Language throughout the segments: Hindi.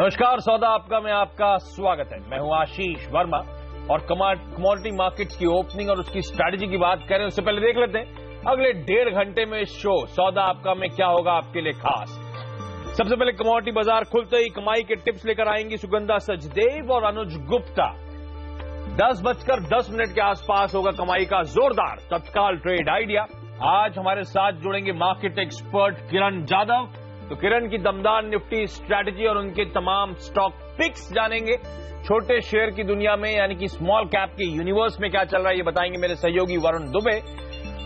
नमस्कार, सौदा आपका में आपका स्वागत है। मैं हूं आशीष वर्मा और कमोडिटी मार्केट्स की ओपनिंग और उसकी स्ट्रैटेजी की बात करें उससे पहले देख लेते हैं अगले 1.5 घंटे में शो सौदा आपका में क्या होगा आपके लिए खास। सबसे पहले कमोडिटी बाजार खुलते ही कमाई के टिप्स लेकर आएंगी सुगंधा सचदेव और अनुज गुप्ता। 10:10 के आसपास होगा कमाई का जोरदार तत्काल ट्रेड आइडिया। आज हमारे साथ जुड़ेंगे मार्केट एक्सपर्ट किरण जाधव। तो किरण की दमदार निफ्टी स्ट्रैटेजी और उनके तमाम स्टॉक पिक्स जानेंगे। छोटे शेयर की दुनिया में यानी कि स्मॉल कैप के यूनिवर्स में क्या चल रहा है ये बताएंगे मेरे सहयोगी वरुण दुबे।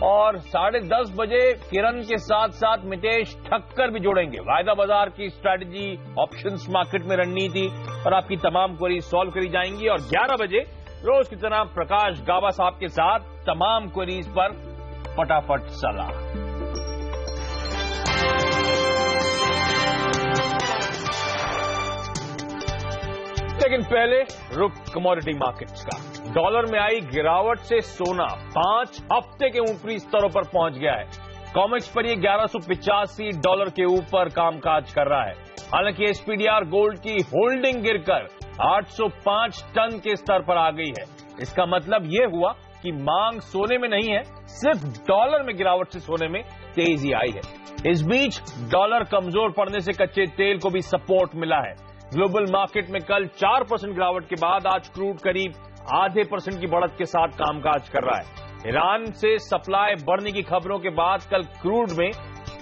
और 10:30 बजे किरण के साथ साथ मितेश ठक्कर भी जोड़ेंगे। वायदा बाजार की स्ट्रैटेजी, ऑप्शंस मार्केट में रणनीति और आपकी तमाम क्वेरी सॉल्व करी जाएंगी। और 11 बजे रोज की तरह प्रकाश गाबा साहब के साथ तमाम क्वेरीज पर फटाफट सलाह। लेकिन पहले रुख कमोडिटी मार्केट्स का। डॉलर में आई गिरावट से सोना 5 हफ्ते के ऊपरी स्तरों पर पहुंच गया है। कॉमेक्स पर यह $1185 के ऊपर कामकाज कर रहा है। हालांकि एसपीडीआर गोल्ड की होल्डिंग गिरकर 805 टन के स्तर पर आ गई है। इसका मतलब यह हुआ कि मांग सोने में नहीं है, सिर्फ डॉलर में गिरावट से सोने में तेजी आई है। इस बीच डॉलर कमजोर पड़ने से कच्चे तेल को भी सपोर्ट मिला है। ग्लोबल मार्केट में कल 4% गिरावट के बाद आज क्रूड करीब 0.5% की बढ़त के साथ कामकाज कर रहा है। ईरान से सप्लाई बढ़ने की खबरों के बाद कल क्रूड में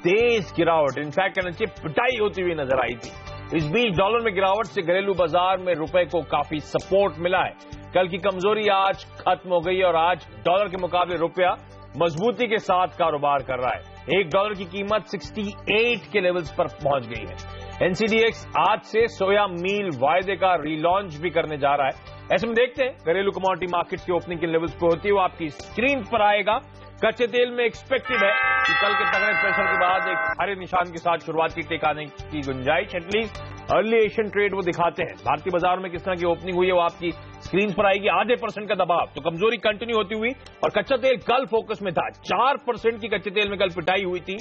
तेज गिरावट, इनफैक्ट कहना चाहिए पिटाई होती हुई नजर आई थी। इस बीच डॉलर में गिरावट से घरेलू बाजार में रुपए को काफी सपोर्ट मिला है। कल की कमजोरी आज खत्म हो गई और आज डॉलर के मुकाबले रुपया मजबूती के साथ कारोबार कर रहा है। $1 की कीमत 68 के लेवल्स पर पहुंच गई है। एनसीडीएक्स आज से सोया मील वायदे का रीलॉन्च भी करने जा रहा है। ऐसे में देखते हैं घरेलू कमोडिटी मार्केट्स की ओपनिंग के लेवल्स पे होती है, वो आपकी स्क्रीन पर आएगा। कच्चे तेल में एक्सपेक्टेड है कि कल के तगड़े प्रेशर के बाद एक हरे निशान के साथ शुरुआती टेक आने की गुंजाइश, एटलीस्ट अर्ली एशियन ट्रेड वो दिखाते हैं। भारतीय बाजार में किस तरह की ओपनिंग हुई है वो आपकी स्क्रीन पर आएगी। 0.5% का दबाव, तो कमजोरी कंटिन्यू होती हुई और कच्चा तेल कल फोकस में था। 4% की कच्चे तेल में कल पिटाई हुई थी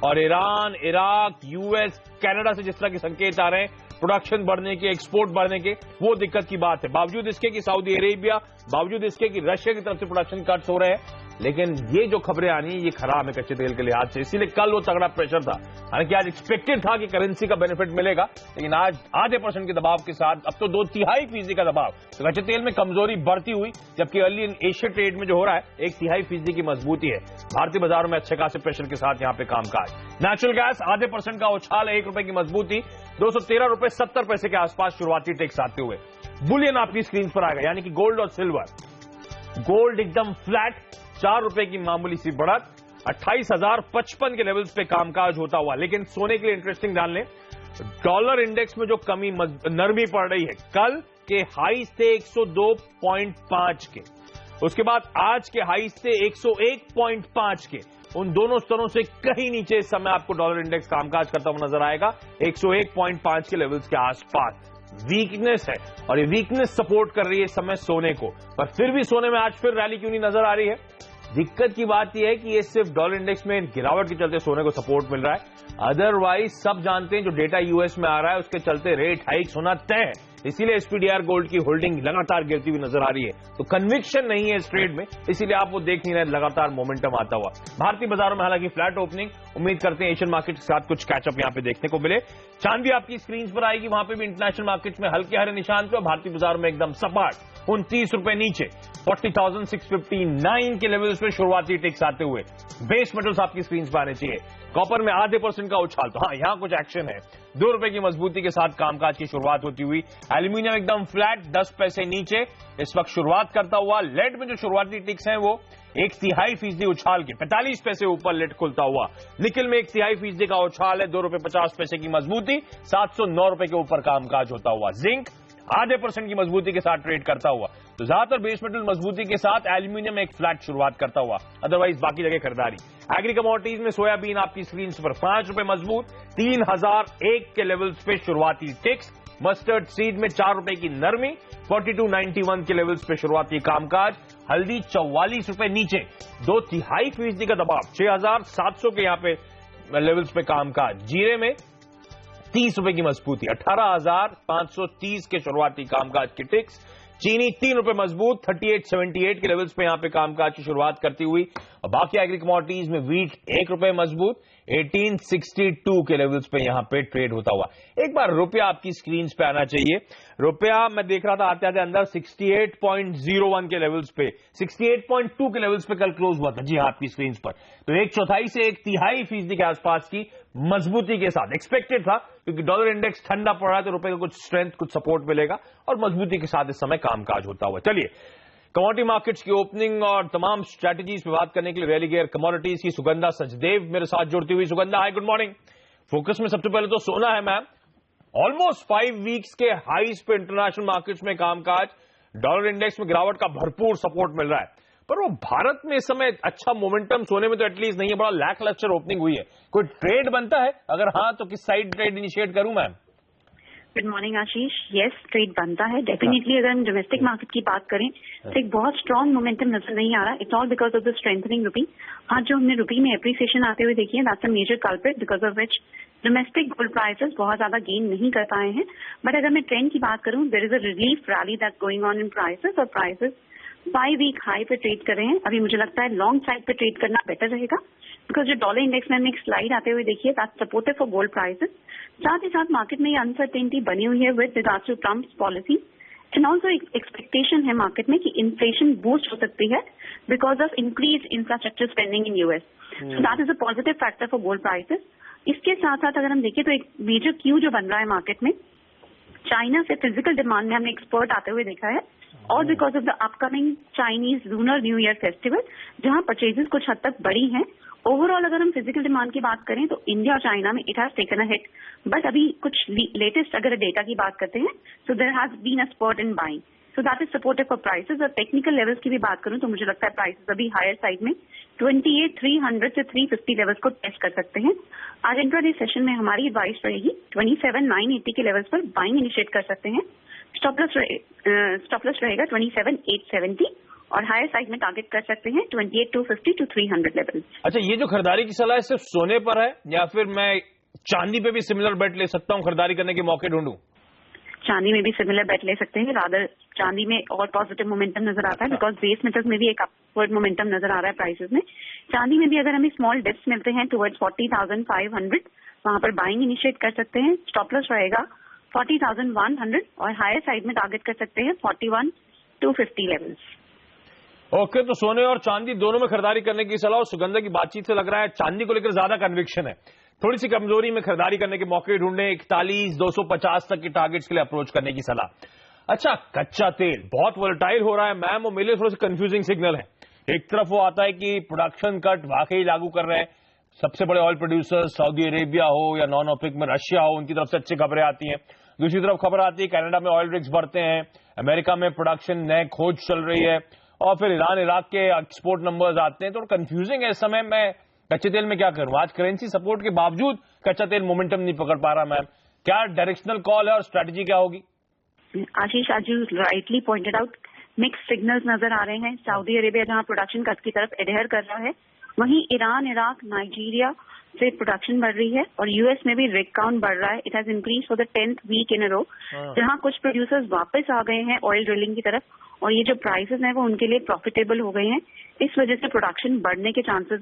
और ईरान, इराक, यूएस, कनाडा से जिस तरह के संकेत आ रहे हैं प्रोडक्शन बढ़ने के, एक्सपोर्ट बढ़ने के, वो दिक्कत की बात है। बावजूद इसके कि सऊदी अरेबिया, बावजूद इसके कि रशिया की तरफ से प्रोडक्शन कट्स हो रहे हैं, लेकिन ये जो खबरें आनी है ये खराब है कच्चे तेल के लिहाज से, इसीलिए कल वो तगड़ा प्रेशर था। हालांकि आज एक्सपेक्टेड था कि करेंसी का बेनिफिट मिलेगा, लेकिन आज 0.5% के दबाव के साथ अब तो 2/3% का दबाव, तो कच्चे तेल में कमजोरी बढ़ती हुई, जबकि अर्ली एशियन ट्रेड में जो हो रहा है 1/3% की मजबूती है। भारतीय बाजारों में अच्छे खासे प्रेशर के साथ यहां पे कामकाज। नेचुरल गैस 0.5% का उछाल है, ₹1 की मजबूती, $213.70 के आसपास शुरुआती टेक्स आते हुए। बुलियन आपकी स्क्रीन पर आएगा, यानी कि गोल्ड और सिल्वर। गोल्ड एकदम फ्लैट, ₹4 की मामूली सी बढ़त, 28,055 के लेवल्स पे कामकाज होता हुआ। लेकिन सोने के लिए इंटरेस्टिंग जान लें, डॉलर इंडेक्स में जो कमी नरमी पड़ रही है, कल के हाई थे 102.5 के, उसके बाद आज के हाई थे 101.5 के, उन दोनों स्तरों से कहीं नीचे इस समय आपको डॉलर इंडेक्स कामकाज करता हुआ नजर आएगा 101.5 के लेवल्स के आसपास। वीकनेस है और ये वीकनेस सपोर्ट कर रही है इस समय सोने को, पर फिर भी सोने में आज फिर रैली क्यों नहीं नजर आ रही है? दिक्कत की बात यह है कि ये सिर्फ डॉलर इंडेक्स में गिरावट के चलते सोने को सपोर्ट मिल रहा है। अदरवाइज सब जानते हैं जो डेटा यूएस में आ रहा है उसके चलते रेट हाइक्स होना तय है, इसीलिए एसपीडीआर गोल्ड की होल्डिंग लगातार गिरती हुई नजर आ रही है। तो कन्विक्शन नहीं है इस ट्रेड में, इसीलिए आप वो देख नहीं रहे लगातार मोमेंटम आता हुआ। भारतीय बाजारों में हालांकि फ्लैट ओपनिंग, उम्मीद करते हैं एशियन मार्केट के साथ कुछ कैचअप यहां पे देखने को मिले। चांदी आपकी स्क्रीन पर आएगी, वहां पे भी इंटरनेशनल मार्केट्स में हल्के हरे निशान पे, भारतीय बाजार में एकदम सपाट ₹29 नीचे 40,659 के लेवल्स पे शुरुआती टिक्स आते हुए। बेस मेटल्स आपकी स्क्रीन पर आने चाहिए। कॉपर में 0.5% का उछाल, तो हाँ यहां कुछ एक्शन है। ₹2 की मजबूती के साथ कामकाज की शुरुआत होती हुई। एल्यूमिनियम एकदम फ्लैट 10 पैसे नीचे इस वक्त शुरुआत करता हुआ। लेड में जो शुरुआती टिक्स हैं वो 1/3% उछाल के 45 पैसे ऊपर लेट खुलता हुआ। निकल में 1/3% का उछाल है, ₹2.50 की मजबूती, ₹709 के ऊपर कामकाज होता हुआ। जिंक 0.5% की मजबूती के साथ ट्रेड करता हुआ। तो ज्यादातर बेस मेटल मजबूती के साथ, एल्यूमिनियम एक फ्लैट शुरुआत करता हुआ, अदरवाइज बाकी जगह खरीदारी। एग्री कमोडिटीज में सोयाबीन आपकी स्क्रीन पर ₹5 मजबूत, 3001 के लेवल्स पे शुरुआती टिक्स। मस्टर्ड सीड में ₹4 की नरमी, 4291 के लेवल्स पे शुरुआती कामकाज। हल्दी ₹44 नीचे, 2/3% का दबाव, 6700 के यहां पे लेवल्स पे कामकाज। जीरे में 30 रुपए की मजबूती, 18,530 के शुरुआती कामकाज की टिक्स। चीनी 3 रुपए मजबूत, 38.78 के लेवल्स पे यहां पे कामकाज की शुरुआत करती हुई। और बाकी एग्री कमोडिटीज में वीट 1 रुपए मजबूत, 1862 के लेवल्स पे यहां पे ट्रेड होता हुआ। एक बार रुपया आपकी स्क्रीन पे आना चाहिए। रुपया मैं देख रहा था आते आते अंदर 68.01 के लेवल्स पे, 68.2 के लेवल्स पे कल क्लोज हुआ था। जी हाँ, आपकी स्क्रीन पर तो 1/4 से 1/3% के आसपास की मजबूती के साथ एक्सपेक्टेड था, क्योंकि डॉलर इंडेक्स ठंडा पड़ रहा है तो रुपए का कुछ स्ट्रेंथ, कुछ सपोर्ट मिलेगा और मजबूती के साथ इस समय कामकाज होता हुआ। चलिए कमोडिटी मार्केट्स की ओपनिंग और तमाम स्ट्रैटेजीज पे बात करने के लिए रैली गेयर कमोडिटीज की सुगंधा सचदेव मेरे साथ जुड़ती हुई। सुगंधा, हाय, गुड मॉर्निंग। फोकस में सबसे पहले तो सोना है मैम। ऑलमोस्ट 5 वीक्स के हाईज पे इंटरनेशनल मार्केट्स में कामकाज, डॉलर इंडेक्स में गिरावट का भरपूर सपोर्ट मिल रहा है, पर वो भारत में इस समय अच्छा मोमेंटम सोने में तो एटलीस्ट नहीं है, बड़ा लैक लस्टर ओपनिंग हुई है। कोई ट्रेड बनता है? अगर हाँ तो किस साइड ट्रेड इनिशिएट करूं मैम? गुड मॉर्निंग आशीष। यस, ट्रेड बनता है डेफिनेटली। अगर हम डोमेस्टिक मार्केट की बात करें तो एक बहुत स्ट्रॉन्ग मोमेंटम नजर नहीं आ रहा। It's all because of the strengthening rupee. आज जो हमने रुपी में एप्रिसिएशन आते हुए देखी है, that's a major culprit because of which domestic gold prices बहुत ज्यादा गेन नहीं कर पाए हैं। बट अगर मैं ट्रेंड की बात करूं, there is a relief rally that's going on in prices, और प्राइसेस 5 वीक हाई पे ट्रेड कर रहे हैं। अभी मुझे लगता है लॉन्ग साइड पे ट्रेड करना बेटर रहेगा, बिकॉज जो डॉलर इंडेक्स में हमने एक स्लाइड आते हुए देखिए, that's supportive for gold prices. साथ ही साथ मार्केट में ये अनसर्टेनिटी बनी हुई है with regards to Trump's policy, and also expectation है मार्केट में कि इन्फ्लेशन बूस्ट हो सकती है because of increase infrastructure spending in US. So that is a positive factor for gold prices. इसके साथ साथ अगर हम देखें तो एक मेजर क्यू जो बन रहा है मार्केट में, चाइना से फिजिकल डिमांड में हमने एक्सपर्ट आते हुए देखा है, और because of the upcoming Chinese lunar new year festival, जहां परचेजेस कुछ हद तक बढ़ी हैं। ओवरऑल अगर हम फिजिकल डिमांड की बात करें तो इंडिया और चाइना में it has taken a hit, but अभी कुछ लेटेस्ट अगर डेटा की बात करते हैं तो there has been a spurt in buying, so that is supportive for prices. और टेक्निकल लेवल्स की भी बात करूं तो मुझे लगता है प्राइसेस अभी हायर साइड में 28,300 से 350 लेवल्स को टेस्ट कर सकते हैं। आज इंट्राडे सेशन में हमारी एडवाइस रहेगी 27,980 के लेवल्स पर बाइंग इनिशिएट कर सकते हैं। स्टॉप लॉस रहेगा 27,870 और हायर साइड में टारगेट कर सकते हैं 28,250 to 300 लेवल। अच्छा, ये जो खरीदारी की सलाह है सिर्फ सोने पर है या फिर मैं चांदी पे भी सिमिलर बेट ले सकता हूँ, खरीदारी करने के मौके ढूंढूं? चांदी में भी सिमिलर बेट ले सकते हैं। रादर चांदी में और पॉजिटिव मोमेंटम नजर आता है बिकॉज बेस मेटल्स में भी एक अपवर्ड मोमेंटम नजर आ रहा है प्राइसेस में। चांदी में भी अगर हमें स्मॉल डिप्स मिलते हैं टुवर्ड्स 40,500, वहां पर बाइंग इनिशिएट कर सकते हैं। स्टॉप लॉस रहेगा 40,100 और हायर साइड में टारगेट कर सकते हैं 41,250 लेवल्स। ओके, तो सोने और चांदी दोनों में खरीदारी करने की सलाह। और सुगंधा की बातचीत से लग रहा है चांदी को लेकर ज्यादा कन्विक्शन है, थोड़ी सी कमजोरी में खरीदारी करने के मौके ढूंढने, 41,250 तक के टारगेट्स के लिए अप्रोच करने की सलाह। अच्छा, कच्चा तेल बहुत वोलेटाइल हो रहा है मैम, और मेरे लिए थोड़े से कंफ्यूजिंग सिग्नल है। एक तरफ वो आता है कि प्रोडक्शन कट वाकई लागू कर रहे हैं, सबसे बड़े ऑयल प्रोड्यूसर सऊदी अरेबिया हो या नॉन ओपेक में रशिया हो, उनकी तरफ से अच्छी खबरें आती हैं। दूसरी तरफ खबर आती है कनाडा में ऑयल रिग्स बढ़ते हैं, अमेरिका में प्रोडक्शन नए खोज चल रही है, और फिर ईरान इराक के एक्सपोर्ट नंबर्स आते हैं। तो कंफ्यूजिंग है इस समय। मैं कच्चे तेल में क्या करूं? आज करेंसी सपोर्ट के बावजूद कच्चा तेल मोमेंटम नहीं पकड़ पा रहा मैम, क्या डायरेक्शनल कॉल है और स्ट्रेटजी क्या होगी? आशीष, आज you rightly pointed out, mix signals नजर आ रहे हैं। सऊदी अरेबिया जहां प्रोडक्शन कट की तरफ एडहेयर कर रहा है, वहीं ईरान, इराक, नाइजीरिया से प्रोडक्शन बढ़ रही है, और यूएस में भी रिग काउंट बढ़ रहा है। It has increase for the 10th week in a row, जहां कुछ प्रोड्यूसर्स वापस आ गए हैं ऑयल ड्रिलिंग की तरफ, और ये जो प्राइसेस हैं वो उनके लिए प्रॉफिटेबल हो गए हैं। इस वजह से प्रोडक्शन बढ़ने के चांसेस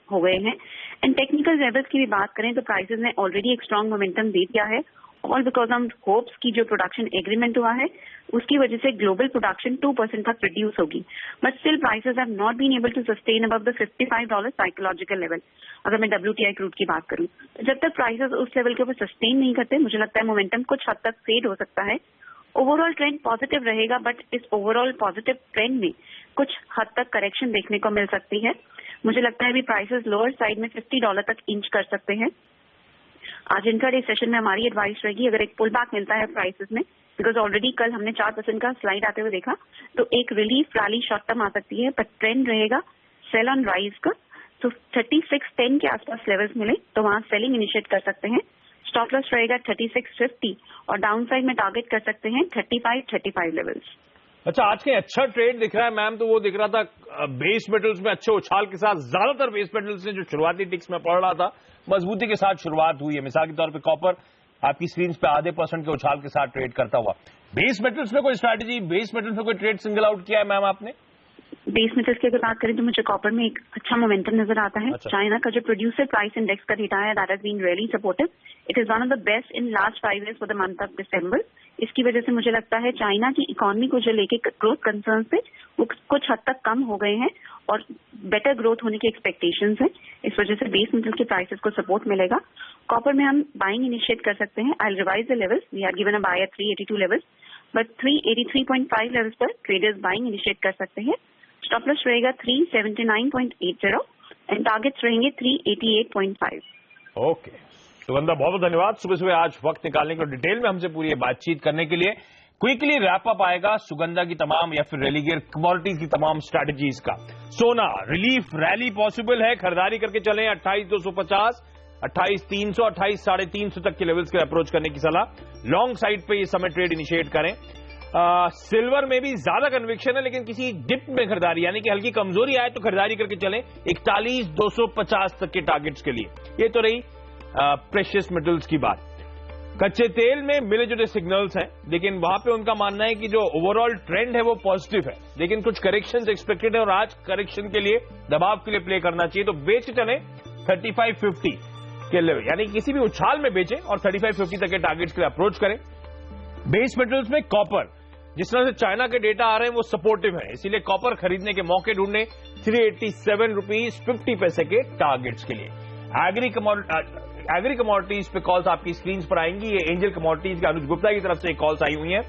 हो गए हैं। एंड टेक्निकल लेवल्स की भी बात करें तो प्राइसेस ने ऑलरेडी एक स्ट्रॉन्ग मोमेंटम दे दिया है, ऑल बिकॉज ऑफ होप्स की जो प्रोडक्शन एग्रीमेंट हुआ है उसकी वजह से ग्लोबल प्रोडक्शन 2% तक रिड्यूस होगी। But still prices have not been able to sustain above the $55 psychological level. अगर मैं WTI क्रूड की बात करूं तो जब तक प्राइसेस उस लेवल के ऊपर सस्टेन नहीं करते, मुझे लगता है मोमेंटम कुछ हद तक फेड हो सकता है। ओवरऑल ट्रेंड पॉजिटिव रहेगा, बट इस ओवरऑल पॉजिटिव ट्रेंड में कुछ हद तक करेक्शन देखने को मिल सकती है। मुझे लगता है अभी प्राइसेस लोअर साइड में $50 तक इंच कर सकते हैं। आज इंट्राडे सेशन में हमारी एडवाइस रहेगी, अगर एक पुल बैक मिलता है प्राइसेस में, बिकॉज ऑलरेडी कल हमने 4% का स्लाइड आते हुए देखा, तो एक रिलीफ रैली शॉर्ट टर्म आ सकती है, पर ट्रेंड रहेगा सेल ऑन राइज का। तो 3610 के आसपास लेवल्स मिले तो वहां सेलिंग इनिशिएट कर सकते हैं। स्टॉप लॉस रहेगा 3650 और डाउन साइड में टारगेट कर सकते हैं 35 लेवल्स। अच्छा, आज के अच्छा ट्रेड दिख रहा है मैम, तो वो दिख रहा था बेस मेटल्स में अच्छे उछाल के साथ। ज्यादातर बेस मेटल्स ने जो शुरुआती टिक्स में पड़ रहा था, मजबूती के साथ शुरुआत हुई है। मिसाल के तौर पे कॉपर आपकी स्क्रीन पे आधे % के उछाल के साथ ट्रेड करता हुआ। बेस मेटल्स में कोई स्ट्रैटेजी, बेस मेटल्स में कोई ट्रेड सिंगल आउट किया है मैम आपने? बेस मेटल्स की अगर बात करें तो मुझे कॉपर में एक अच्छा मोमेंटम नजर आता है। अच्छा। चाइना का जो प्रोड्यूसर प्राइस इंडेक्स का डेटा है, that has been really supportive. It is one of the best in last 5 years for the month of December. इसकी वजह से मुझे लगता है चाइना की इकोनॉमी को जो लेके ग्रोथ कंसर्न थे वो कुछ हद तक कम हो गए हैं और बेटर ग्रोथ होने की एक्सपेक्टेशंस है। इस वजह से बेस मेटल के प्राइसेस को सपोर्ट मिलेगा। कॉपर में हम बाइंग इनिशिएट कर सकते हैं। I revise the levels, we are given a buy at 382 levels, but 383.5 levels पर ट्रेडर्स बाइंग इनिशिएट कर सकते हैं। स्टॉप लॉस रहेगा 379.80 एंड टारगेट्स रहेंगे 388.5। ओके सुगंधा, बहुत बहुत धन्यवाद सुबह सुबह आज वक्त निकालने के लिए, डिटेल में हमसे पूरी बातचीत करने के लिए। क्विकली रैप अप आएगा सुगंधा की तमाम या फिर रेलिगियर कमोडिटीज की तमाम स्ट्रैटेजीज का। सोना रिलीफ रैली पॉसिबल है, खरीदारी करके चलें 28,250, 28,300, 28,350 तक के लेवल्स के अप्रोच करने की सलाह। लॉन्ग साइड पे ये समय ट्रेड इनिशिएट करें। सिल्वर में भी ज्यादा कन्विक्शन है, लेकिन किसी डिप में खरीदारी यानी कि हल्की कमजोरी आए तो खरीदारी करके चलें 41,250 तक के टारगेट्स के लिए। ये तो रही प्रेशियस मेटल्स की बात। कच्चे तेल में मिले जुले सिग्नल्स हैं, लेकिन वहां पे उनका मानना है कि जो ओवरऑल ट्रेंड है वो पॉजिटिव है, लेकिन कुछ करेक्शंस एक्सपेक्टेड है और आज करेक्शन के लिए दबाव के लिए प्ले करना चाहिए। तो बेच चले 3550 के लेवल, यानी किसी भी उछाल में बेचें और 3550 तक के टारगेट्स के लिए अप्रोच करें। बेस मेटल्स में कॉपर, जिस तरह से चाइना के डेटा आ रहे हैं वो सपोर्टिव है, इसीलिए कॉपर खरीदने के मौके ढूंढने 387 रुपीज 50 पैसे के टारगेट्स के लिए। एग्री कमोडिटीज पे कॉल्स आपकी स्क्रीन पर आएंगी। ये एंजल कमोडिटीज के अनुज गुप्ता की तरफ से कॉल्स आई हुई हैं।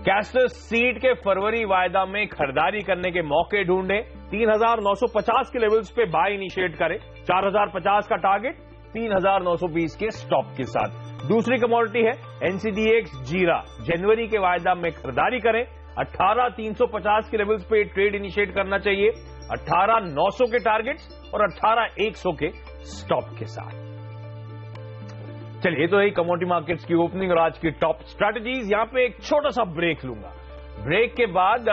कैस्टर सीड के फरवरी वायदा में खरीदारी करने के मौके ढूंढे, 3,950 के लेवल्स पे बाय इनिशिएट करें, 4,050 का टारगेट, 3,920 के स्टॉप के साथ। दूसरी कमोडिटी है एनसीडीएक्स जीरा, जनवरी के वायदा में खरीदारी करें, 18,350 के लेवल्स पे ट्रेड इनिशिएट करना चाहिए, 18,900 के टारगेट्स और 18,100 के स्टॉप के साथ। चलिए, तो यही कमोडिटी मार्केट्स की ओपनिंग और आज की टॉप स्ट्रैटेजीज। यहां पे एक छोटा सा ब्रेक लूंगा। ब्रेक के बाद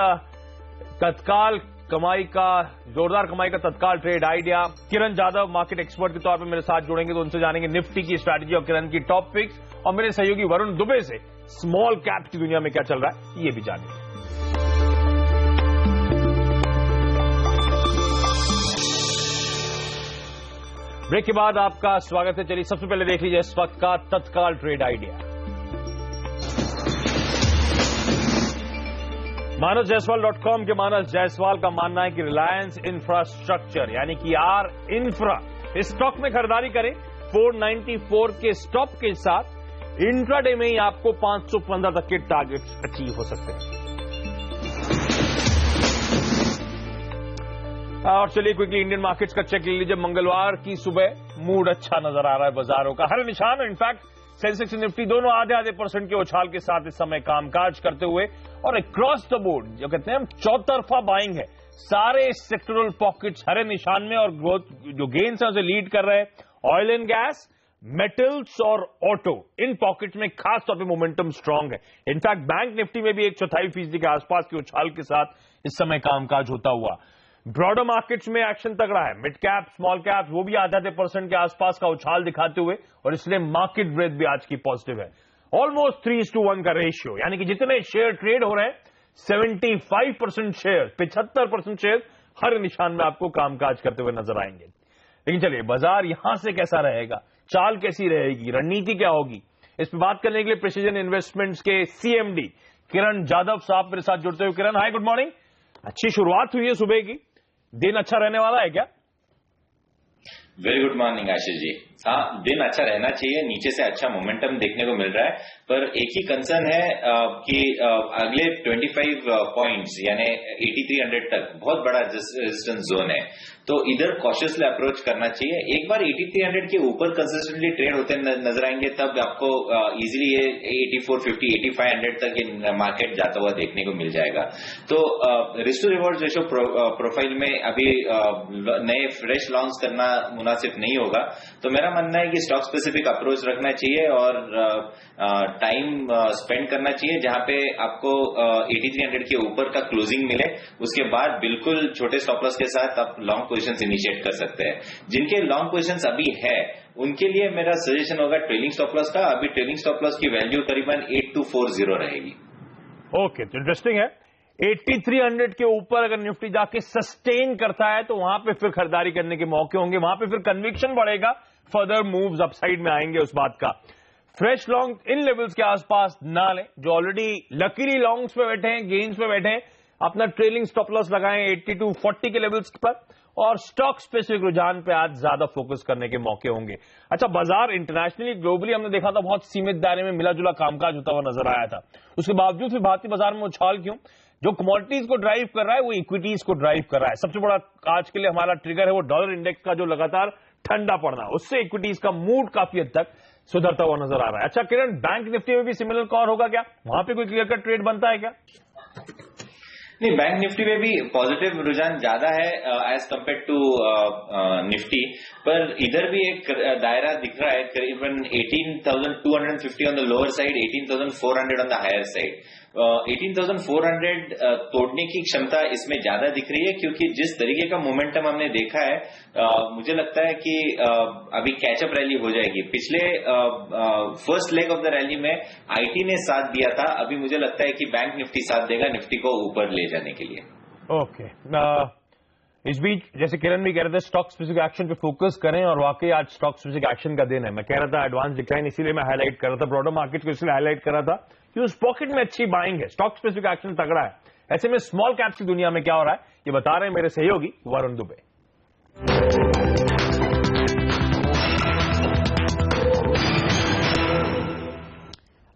तत्काल कमाई का, जोरदार कमाई का तत्काल trade idea, Kiran Jadhav market expert के तौर पे मेरे साथ जुड़ेंगे, तो उनसे जानेंगे निफ्टी की स्ट्रैटेजी और किरण की टॉप पिक्स, और मेरे सहयोगी वरुण दुबे से स्मॉल कैप की दुनिया में क्या चल रहा है ये भी जानेंगे। ब्रेक के बाद आपका स्वागत है। चलिए, सबसे पहले देख लीजिए इस वक्त का तत्काल ट्रेड आइडिया। मानसजायसवाल.com के मानस जायसवाल का मानना है कि रिलायंस इंफ्रास्ट्रक्चर यानी कि आर इंफ्रा, इस स्टॉक में खरीदारी करें 494 के स्टॉप के साथ। इंट्राडे में ही आपको 515 तक के टारगेट्स अचीव हो सकते हैं। और चलिए क्विकली इंडियन मार्केट्स का चेक ले लीजिए। मंगलवार की सुबह मूड अच्छा नजर आ रहा है बाजारों का, हर निशान, इनफैक्ट सेंसेक्स निफ्टी दोनों आधे % के उछाल के साथ इस समय कामकाज करते हुए, और अक्रॉस द बोर्ड जो कहते हैं हम चौतरफा बाइंग है, सारे सेक्टरल पॉकेट्स हरे निशान में, और ग्रोथ जो गेन्स है उसे लीड कर रहे हैं ऑयल एंड गैस, मेटल्स और ऑटो। इन पॉकेट्स में खास तौर पे मोमेंटम स्ट्रांग है। इनफैक्ट बैंक निफ्टी में भी 1/4% के आसपास के उछाल के साथ इस समय कामकाज होता हुआ। ब्रॉडर मार्केट्स में एक्शन तगड़ा है, मिड कैप, स्मॉल कैप वो भी आधे % के आसपास का उछाल दिखाते हुए, और इसलिए मार्केट ब्रेथ भी आज की पॉजिटिव है। ऑलमोस्ट 3:1 का रेशियो, यानी कि जितने शेयर ट्रेड हो रहे हैं 75% शेयर, 75% शेयर हर निशान में आपको कामकाज करते हुए नजर आएंगे। लेकिन चलिए, बाजार यहां से कैसा रहेगा, चाल कैसी रहेगी, रणनीति क्या होगी, इस पर बात करने के लिए प्रिसीजन इन्वेस्टमेंट्स के CMD किरण जाधव साहब मेरे साथ जुड़ते हुए। किरण, हाय, गुड मॉर्निंग। अच्छी शुरुआत हुई है सुबह की, दिन अच्छा रहने वाला है क्या? Very good morning Ashish ji. हाँ, दिन अच्छा रहना चाहिए, नीचे से अच्छा मोमेंटम देखने को मिल रहा है, पर एक ही कंसर्न है कि अगले 25 पॉइंट्स यानी 8300 तक बहुत बड़ा रेजिस्टेंस जोन है, तो इधर कॉशियसली अप्रोच करना चाहिए। एक बार 8300 के ऊपर कंसिस्टेंटली ट्रेड होते नजर आएंगे, तब आपको इजीली ये 8450, 8500 तक ये मार्केट जाता हुआ देखने को मिल जाएगा। तो risk to reward ratio profile में अभी नए फ्रेश लॉन्च करना मुनासिब नहीं होगा, तो मेरा मेरा मानना है कि स्टॉक स्पेसिफिक अप्रोच रखना चाहिए और टाइम स्पेंड करना चाहिए जहां पे आपको 8300 के ऊपर का क्लोजिंग मिले, उसके बाद बिल्कुल छोटे स्टॉप लॉस के साथ आप लॉन्ग पोजीशंस इनिशिएट कर सकते हैं। जिनके लॉन्ग पोजीशंस अभी है उनके लिए मेरा सजेशन होगा ट्रेलिंग स्टॉप लॉस का। अभी ट्रेलिंग स्टॉप लॉस की वैल्यू करीबन 8240 रहेगी। ओके, तो इंटरेस्टिंग है। 8300 के ऊपर अगर निफ्टी जाके सस्टेन करता है तो वहां पे फिर खरीदारी करने के मौके होंगे, वहां पे फिर कन्विक्शन बढ़ेगा, फर्दर मूव्स अपसाइड में आएंगे उस बात का। फ्रेश लॉन्ग इन लेवल्स के आसपास ना लें, जो ऑलरेडी लकीली लॉन्ग्स पे बैठे हैं, गेन्स पे बैठे हैं, अपना ट्रेलिंग स्टॉप लॉस लगाएं 8240 के लेवल्स पर, और स्टॉक स्पेसिफिक रुझान पे आज ज्यादा फोकस करने के मौके होंगे। अच्छा, बाजार इंटरनेशनली ग्लोबली हमने देखा था बहुत सीमित दायरे में मिला जुला कामकाज होता हुआ नजर आया था, उसके बावजूद फिर भारतीय बाजार में उछाल क्यों? जो कमोडिटीज को ड्राइव कर रहा है वो इक्विटीज को ड्राइव कर रहा है। सबसे बड़ा आज के लिए हमारा ट्रिगर है वो डॉलर इंडेक्स का जो लगातार ठंडा पड़ना, उससे इक्विटीज का मूड काफी हद तक सुधरता हुआ नजर आ रहा है। अच्छा किरण, बैंक निफ्टी में भी सिमिलर कॉल होगा क्या? वहां पे कोई क्लियर कट ट्रेड बनता है क्या? नहीं, बैंक निफ्टी में भी पॉजिटिव रुझान ज्यादा है एज कंपेयर टू निफ्टी, पर इधर भी एक दायरा दिख रहा है करीबन 18,250 on the lower side, 18,400 on the higher side. 18,400 तोड़ने की क्षमता इसमें ज्यादा दिख रही है, क्योंकि जिस तरीके का मोमेंटम हमने देखा है मुझे लगता है कि अभी कैचअप रैली हो जाएगी। पिछले first leg of the rally में आईटी ने साथ दिया था, अभी मुझे लगता है कि बैंक निफ्टी साथ देगा निफ्टी को ऊपर ले जाने के लिए। ओके, इस बीच जैसे किरण भी कह रहे थे स्टॉक स्पेसिफिक एक्शन पे फोकस करें, और वाकई आज स्टॉक स्पेसिफिक एक्शन का दिन है। मैं कह रहा था एडवांस डिक्लाइन, इसीलिए मैं हाईलाइट कर रहा था, ब्रॉडर मार्केट को इसलिए हाईलाइट कर रहा था कि उस पॉकेट में अच्छी बाइंग है, स्टॉक स्पेसिफिक एक्शन तगड़ा है। ऐसे में स्मॉल कैप्स की दुनिया में क्या हो रहा है ये बता रहे हैं मेरे सहयोगी वरुण दुबे।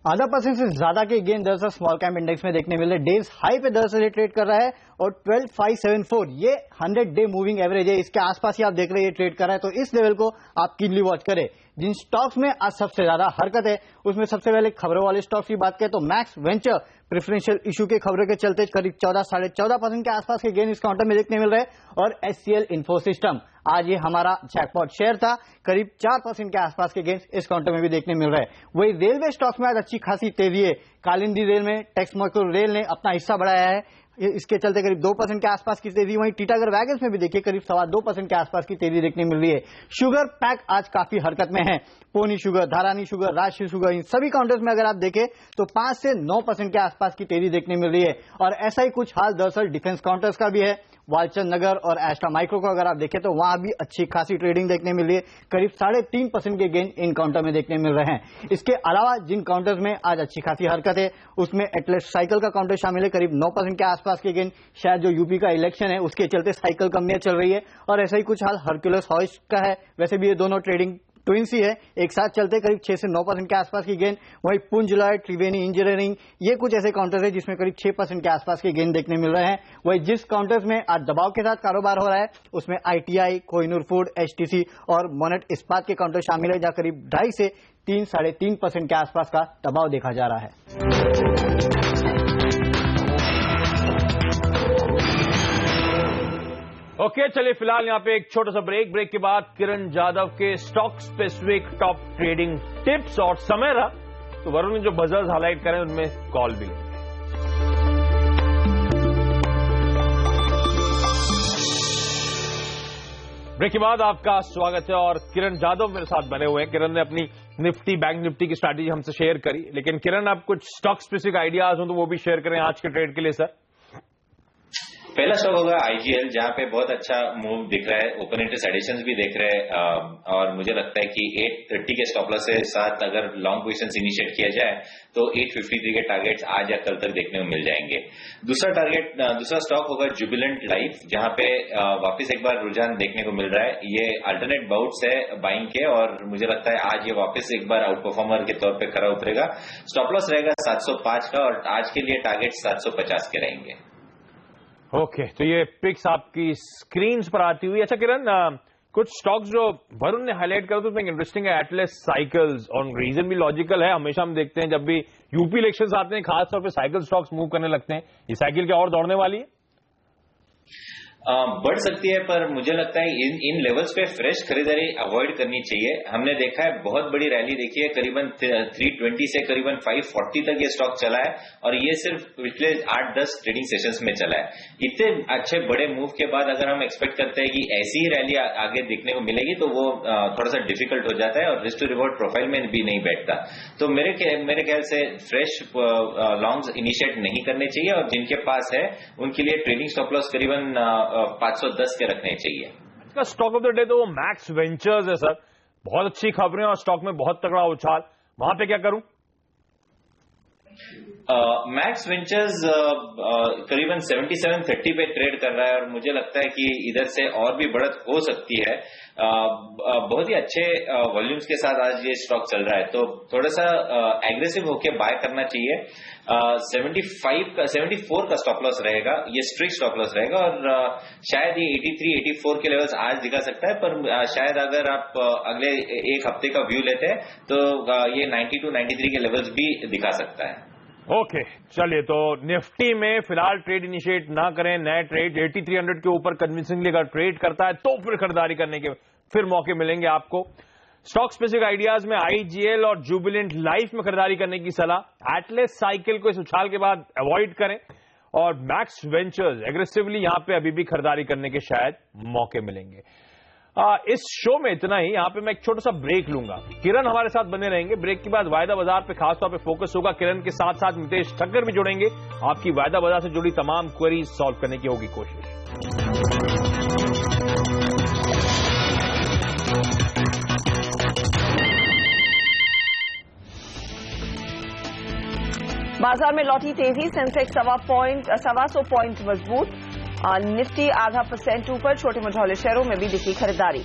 % से ज्यादा के गेन दरअसल स्मॉल कैप इंडेक्स में देखने मिल रहे। डेज हाई पे दरअसल ये ट्रेड कर रहा है और 12,574 ये 100 डे मूविंग एवरेज है, इसके आसपास ही आप देख रहे हैं ये ट्रेड कर रहा है। तो इस लेवल को आप कीनली वॉच करें। जिन स्टॉक्स में आज सबसे ज्यादा हरकत है उसमें सबसे पहले खबरों वाले स्टॉक्स की बात करें तो मैक्स वेंचर प्रेफरेंशियल इशू के खबरों के चलते करीब 14-14.5% के आसपास के गेन इस काउंटर में देखने मिल रहे हैं। और एचसीएल इन्फोसिस्टम आज ये हमारा जैकपॉट शेयर था, करीब 4% के आसपास के गेंस इस काउंटर में भी देखने मिल रहा है। वही रेलवे स्टॉक्स में आज अच्छी खासी तेजी है। कालिंदी रेल में टेक्स मैक्रो रेल ने अपना हिस्सा बढ़ाया है, इसके चलते करीब 2% के आसपास की तेजी। वहीं टीटागढ़ वैगन्स में भी देखिए करीब 2.25% के आसपास की तेजी देखने मिल रही है। शुगर पैक आज काफी हरकत में है। Ponni sugar, Dharani sugar, Rajshree sugar, इन सभी काउंटर्स में अगर आप देखें तो 5 से 9% के आसपास की तेजी देखने मिल रही है। और ऐसा ही कुछ हाल दरअसल डिफेंस काउंटर्स का भी है। वालचंद नगर और एस्ट्रा माइक्रो को अगर आप देखें तो वहां भी अच्छी खासी ट्रेडिंग देखने मिल रही है, करीब 3.5% के गेन इन काउंटर में देखने मिल रहे हैं। इसके अलावा जिन काउंटर्स में आज अच्छी खासी हरकत है उसमें एटलस साइकिल का काउंटर शामिल है, करीब 9% के आसपास के गेन। शायद जो यूपी का इलेक्शन है उसके चलते साइकिल कंपनियां चल रही है। और ऐसा ही कुछ हाल हरक्यूलस हॉइस्ट का है। वैसे भी ये दोनों ट्रेडिंग ट्विंस ही है, एक साथ चलते करीब 6 से 9% के आसपास की गेन। वहीं पुंज लॉयड, त्रिवेणी इंजीनियरिंग, ये कुछ ऐसे काउंटर्स है जिसमें करीब 6% के आसपास के गेन देखने मिल रहे हैं। वहीं जिस काउंटर्स में आज दबाव के साथ कारोबार हो रहा है उसमें आईटीआई, कोहिनूर फूड, एचटीसी और मोनेट इस्पात के काउंटर शामिल है, जहां करीब 2.5 से 3-3.5% के आसपास का दबाव देखा जा रहा है। ओके, चलिए फिलहाल यहां पे एक छोटा सा ब्रेक के बाद किरण जाधव के stock specific top trading tips और समय रहा तो वरुण ने जो बजर्स हाईलाइट करें उनमें कॉल भी लेंगे। ब्रेक के बाद आपका स्वागत है और किरण जाधव मेरे साथ बने हुए हैं। किरण ने अपनी निफ्टी, बैंक निफ्टी की स्ट्रैटेजी हमसे शेयर करी, लेकिन किरण आप कुछ स्टॉक स्पेसिफिक आइडियाज हो तो वो भी शेयर करें आज के ट्रेड के लिए सर। पहला स्टॉक होगा आईजीएल, जहां पे बहुत अच्छा मूव दिख रहा है, ओपन इंटरेस्ट एडिशंस भी दिख रहे हैं और मुझे लगता है कि 830 के स्टॉप लॉस के साथ अगर लॉन्ग पोजीशंस इनिशिएट किया जाए तो 853 के टारगेट्स आज या कल तक देखने को मिल जाएंगे। दूसरा स्टॉक होगा जुबिलेंट लाइफ, जहां पे वापस एक बार रुझान देखने को मिल रहा है। ये अल्टरनेट बाउट्स है बाइंग के और मुझे लगता है आज ये वापस एक बार आउट परफॉर्मर के तौर पर खरा उतरेगा। स्टॉप लॉस रहेगा 705 का और आज के लिए टारगेट 750 के रहेंगे। ओके, तो ये पिक्स आपकी स्क्रीन पर आती हुई। अच्छा किरण, कुछ स्टॉक्स जो वरुण ने हाईलाइट कर तो इंटरेस्टिंग है, एटलस साइकिल्स, और रीजन भी लॉजिकल है। हमेशा हम देखते हैं जब भी यूपी इलेक्शंस आते हैं खासतौर पे साइकिल स्टॉक्स मूव करने लगते हैं। ये साइकिल क्या और दौड़ने वाली है? बढ़ सकती है, पर मुझे लगता है इन लेवल्स पे फ्रेश खरीदारी अवॉइड करनी चाहिए। हमने देखा है बहुत बड़ी रैली देखी है, करीबन 320 से करीबन 540 तक ये स्टॉक चला है और ये सिर्फ पिछले 8-10 ट्रेडिंग सेशंस में चला है। इतने अच्छे बड़े मूव के बाद अगर हम एक्सपेक्ट करते हैं कि ऐसी ही रैली आगे देखने को मिलेगी तो वो थोड़ा सा डिफिकल्ट हो जाता है और रिस्क टू रिवॉर्ड प्रोफाइल में भी नहीं बैठता। तो मेरे ख्याल से फ्रेश लॉन्ग्स इनिशिएट नहीं करने चाहिए और जिनके पास है उनके लिए ट्रेडिंग स्टॉप लॉस करीबन 510 के रखने चाहिए। इसका स्टॉक ऑफ द डे तो वो मैक्स वेंचर्स है सर, बहुत अच्छी खबरें और स्टॉक में बहुत तगड़ा उछाल, वहां पे क्या करूं? मैक्स वेंचर्स करीबन 77.30 पे ट्रेड कर रहा है और मुझे लगता है कि इधर से और भी बढ़त हो सकती है। बहुत ही अच्छे वॉल्यूम्स के साथ आज ये स्टॉक चल रहा है, तो थोड़ा सा एग्रेसिव होके बाय करना चाहिए। 74 का स्टॉप लॉस रहेगा, ये स्ट्रिक्ट स्टॉप लॉस रहेगा और शायद ये 83-84 के लेवल्स आज दिखा सकता है, पर शायद अगर आप अगले एक हफ्ते का व्यू लेते हैं तो ये 92-93 के लेवल्स भी दिखा सकता है। ओके, चलिए, तो निफ्टी में फिलहाल ट्रेड इनिशिएट ना करें, नए ट्रेड 8300 के ऊपर कन्विंसिंगली अगर ट्रेड करता है तो फिर खरीदारी करने के फिर मौके मिलेंगे आपको। स्टॉक स्पेसिफिक आइडियाज में आईजीएल और जुबिलेंट लाइफ में खरीदारी करने की सलाह। एटलस साइकिल को इस उछाल के बाद अवॉइड करें और मैक्स वेंचर्स एग्रेसिवली यहां पे अभी भी खरीदारी करने के शायद मौके मिलेंगे। इस शो में इतना ही। यहां पे मैं एक छोटा सा ब्रेक लूंगा, किरण हमारे साथ बने रहेंगे। ब्रेक के बाद वायदा बाजार पे खासतौर पे फोकस होगा। किरण के साथ साथ मितेश ठक्कर भी जुड़ेंगे, आपकी वायदा बाजार से जुड़ी तमाम क्वेरीज सॉल्व करने की होगी कोशिश। बाजार में लौटी तेजी, सेंसेक्स 125 पॉइंट मजबूत, निफ्टी 0.5% ऊपर, छोटे मझौले शेयरों में भी दिखी खरीदारी।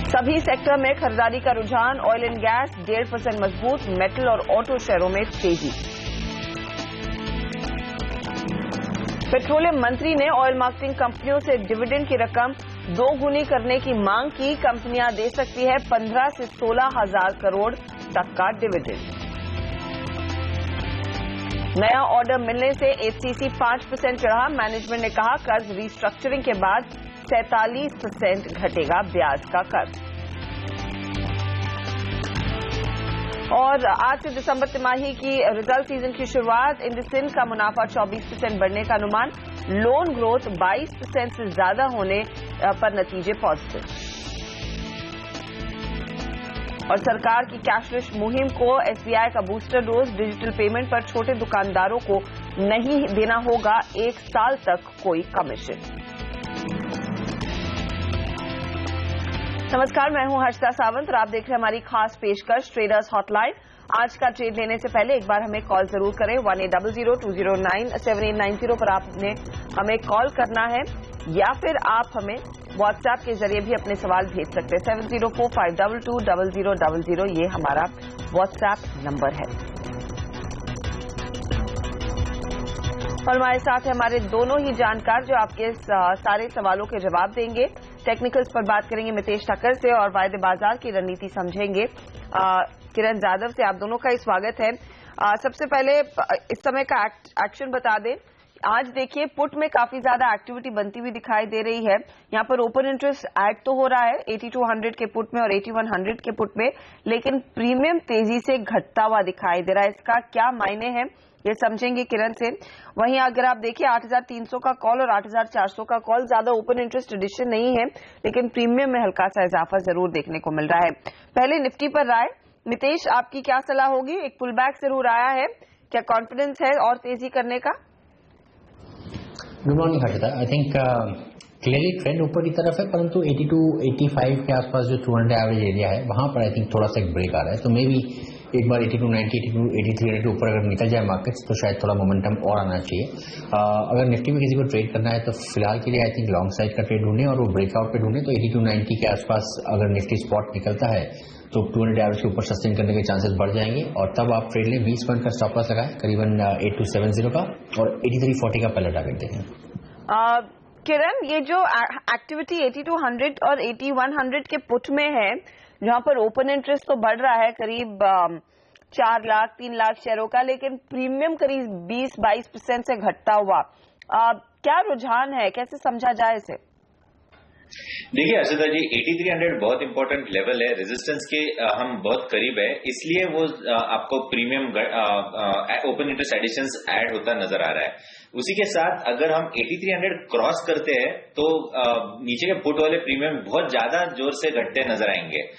सभी सेक्टर में खरीदारी का रुझान, ऑयल एंड गैस 1.5% मजबूत, मेटल और ऑटो शेयरों में तेजी। पेट्रोलियम मंत्री ने ऑयल मार्केटिंग कंपनियों से डिविडेंड की रकम 2 गुनी करने की मांग की। कंपनियां दे सकती है 15 से 16 हजार करोड़ तक का डिविडेंड। नया ऑर्डर मिलने से एचसीसी 5% चढ़ा। मैनेजमेंट ने कहा कर्ज रीस्ट्रक्चरिंग के बाद 47% घटेगा ब्याज का कर्ज। और आज से दिसंबर तिमाही की रिजल्ट सीजन की शुरुआत। इंडसइंड का मुनाफा 24% बढ़ने का अनुमान, लोन ग्रोथ 22% से ज्यादा होने पर नतीजे पॉजिटिव। और सरकार की कैशलेस मुहिम को एसबीआई का बूस्टर डोज, डिजिटल पेमेंट पर छोटे दुकानदारों को नहीं देना होगा 1 साल तक कोई कमीशन। नमस्कार, मैं हूं हर्षिता सावंत और आप देख रहे हैं हमारी खास पेशकश ट्रेडर्स हॉटलाइन। आज का ट्रेड लेने से पहले एक बार हमें कॉल जरूर करें। 1800-209-7890 पर आपने हमें कॉल करना है या फिर आप हमें व्हाट्सएप के जरिए भी अपने सवाल भेज सकते हैं। 7045220000 ये हमारा व्हाट्सएप नंबर है। और हमारे साथ है हमारे दोनों ही जानकार जो आपके सारे सवालों के जवाब देंगे। टेक्निकल्स पर बात करेंगे मितेश ठक्कर से और वायदे बाजार की रणनीति समझेंगे किरण जाधव से। आप दोनों का ही स्वागत है। सबसे पहले इस समय का एक्शन बता दें। आज देखिए पुट में काफी ज्यादा एक्टिविटी बनती हुई दिखाई दे रही है। यहाँ पर ओपन इंटरेस्ट ऐड तो हो रहा है 8200 के पुट में और 8100 के पुट में, लेकिन प्रीमियम तेजी से घटता हुआ दिखाई दे रहा है। इसका क्या मायने हैं ये समझेंगे किरण से। वहीं अगर आप देखिए 8300 का कॉल और 8400 का कॉल, ज्यादा ओपन इंटरेस्ट एडिशन नहीं है, लेकिन प्रीमियम में हल्का सा इजाफा जरूर देखने को मिल रहा है। पहले निफ्टी पर राय, मितेश आपकी क्या सलाह होगी? एक पुल बैक जरूर आया है, क्या कॉन्फिडेंस है और तेजी करने का? Good morning Harshita. I think clearly trend ऊपर की तरफ है, परंतु 82-85 के आसपास जो 200 एवरेज एरिया है वहां पर आई थिंक थोड़ा सा एक ब्रेक आ रहा है। तो मे बी एक बार 8290, 8300 के ऊपर अगर निकल जाए मार्केट्स तो शायद थोड़ा मोमेंटम और आना चाहिए। अगर निफ्टी में किसी को ट्रेड करना है तो फिलहाल के लिए आई थिंक लॉन्ग साइड का ट्रेड ढूंढे और वो ब्रेकआउट पे ढूंढे। तो 8290 के आसपास अगर निफ्टी स्पॉट निकलता है तो 200 एवरेज के ऊपर सस्टेन करने के चांसेस बढ़ जाएंगे और तब आप ट्रेड लें। 20 पॉइंट का स्टॉप लॉस लगाए करीबन 8270 का और 8340 का पहले टारगेट देखें। किरण, ये जो एक्टिविटी 8200 और 8100 के पुट में है, जहां पर ओपन इंटरेस्ट तो बढ़ रहा है करीब 4 लाख 3 लाख शेयरों का, लेकिन प्रीमियम करीब 20-22% से घटता हुआ। क्या रुझान है, कैसे समझा जाए इसे? देखिए अर्षदा जी, 8300 बहुत इंपॉर्टेंट लेवल है, रेजिस्टेंस के हम बहुत करीब है, इसलिए वो आपको premium open interest additions add होता नजर आ रहा है। उसी के साथ अगर हम 8300 क्रॉस करते हैं तो नीचे के पुट वाले प्रीमियम बहुत ज्यादा जोर से घटते नजर आएंगे।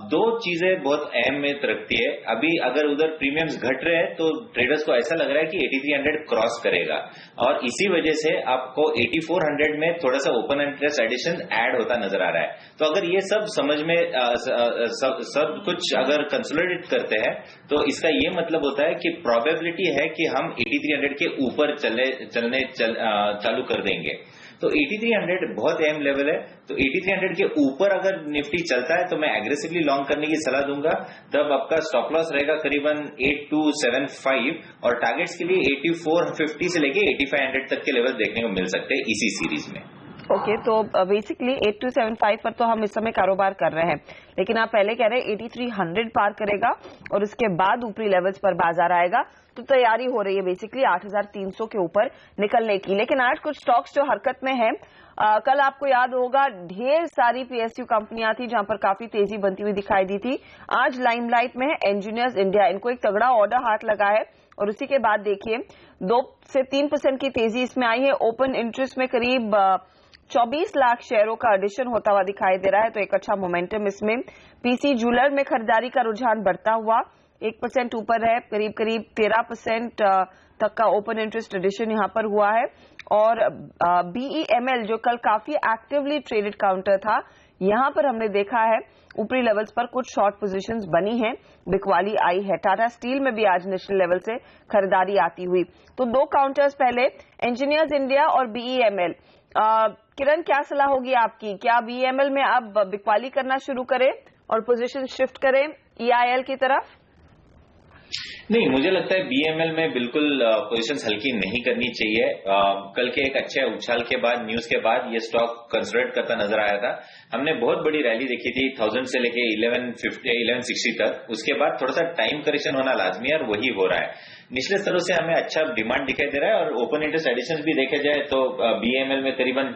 दो चीजें बहुत अहमियत रखती है। अभी अगर उधर प्रीमियम्स घट रहे हैं तो ट्रेडर्स को ऐसा लग रहा है कि 8300 क्रॉस करेगा, और इसी वजह से आपको 8400 में थोड़ा सा ओपन इंटरेस्ट एडिशन ऐड होता नजर आ रहा है। तो अगर ये सब समझ में सब कुछ अगर कंसोलिडेट करते हैं तो इसका ये मतलब होता है कि प्रोबेबिलिटी है कि हम 8300 के ऊपर चलने चालू कर देंगे। तो 8300 बहुत अहम लेवल है। तो 8300 के ऊपर अगर निफ्टी चलता है तो मैं एग्रेसिवली लॉन्ग करने की सलाह दूंगा। तब आपका स्टॉप लॉस रहेगा करीबन 8275 और टारगेट्स के लिए 8450 से लेके 8500 तक के लेवल देखने को मिल सकते हैं इसी सीरीज में। ओके, तो बेसिकली 8275 पर तो हम इस समय कारोबार कर रहे हैं, लेकिन आप पहले कह रहे हैं 8300 पार करेगा और उसके बाद ऊपरी लेवल्स पर बाजार आएगा, तो तैयारी हो रही है बेसिकली 8300 के ऊपर निकलने की। लेकिन आज कुछ स्टॉक्स जो हरकत में है, कल आपको याद होगा ढेर सारी पीएसयू कंपनियां थी जहां पर काफी तेजी बनती हुई दिखाई दी थी। आज लाइमलाइट में है इंजीनियर्स इंडिया, इनको एक तगड़ा ऑर्डर हाथ लगा है और उसी के बाद देखिए 2 से 3% की तेजी इसमें आई है। ओपन इंटरेस्ट में करीब 24 लाख शेयरों का एडिशन होता हुआ दिखाई दे रहा है, तो एक अच्छा मोमेंटम इसमें। पीसी ज्वेलर में खरीदारी का रुझान बढ़ता हुआ 1% ऊपर है, करीब 13% तक का ओपन इंटरेस्ट एडिशन यहां पर हुआ है। और बीईएमएल जो कल काफी एक्टिवली ट्रेडेड काउंटर था, यहां पर हमने देखा है ऊपरी लेवल्स पर कुछ शॉर्ट पोजीशंस बनी हैं, बिकवाली आई है। टाटा स्टील में भी आज नेशनल लेवल से खरीदारी आती हुई। तो 2 काउंटर्स पहले, इंजीनियर्स इंडिया और बीईएमएल। किरण, क्या सलाह होगी आपकी? क्या बीईएमएल में अब बिकवाली करना शुरू करें और पोजीशन शिफ्ट करें ईआईएल की तरफ? नहीं, मुझे लगता है बीएमएल में बिल्कुल पोजीशंस हल्की नहीं करनी चाहिए। कल के एक अच्छे उछाल के बाद, न्यूज के बाद ये स्टॉक कंसोलिडेट करता नजर आया था। हमने बहुत बड़ी रैली देखी थी 1000 से लेके 1160 तक। उसके बाद थोड़ा सा टाइम करेक्शन होना लाजमी है और वही हो रहा है। निचले स्तरों से हमें अच्छा डिमांड दिखाई दे रहा है और ओपन इंटरेस्ट एडिशन भी देखे जाए तो बीएमएल में करीबन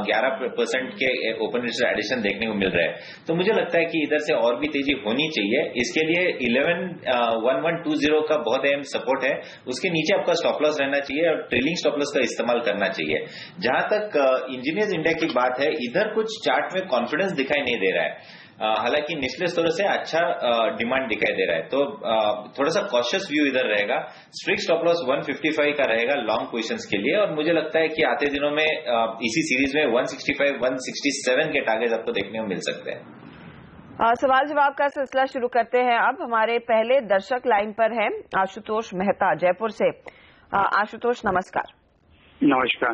11% के ओपन इंटरेस्ट एडिशन देखने को मिल रहा है। तो मुझे लगता है कि इधर से और भी तेजी होनी चाहिए। इसके लिए 111120 का बहुत अहम सपोर्ट है, उसके नीचे आपका स्टॉप लॉस रहना चाहिए और ट्रेलिंग स्टॉप लॉस का इस्तेमाल करना चाहिए। जहां तक इंजीनियर्स इंडिया की बात है, इधर कुछ चार्ट में कॉन्फिडेंस दिखाई नहीं दे रहा है। हालांकि निचले स्तरों से अच्छा डिमांड दिखाई दे रहा है, तो थोड़ा सा कॉशियस व्यू इधर रहेगा। स्ट्रिक्ट स्टॉप लॉस 155 का रहेगा लॉन्ग पोजीशंस के लिए, और मुझे लगता है कि आते दिनों में इसी सीरीज में 165, 167 के टारगेट आपको देखने को मिल सकते हैं। सवाल जवाब का सिलसिला शुरू करते हैं। अब हमारे पहले दर्शक लाइन पर हैं आशुतोष मेहता जयपुर से। आशुतोष नमस्कार। नमस्कार।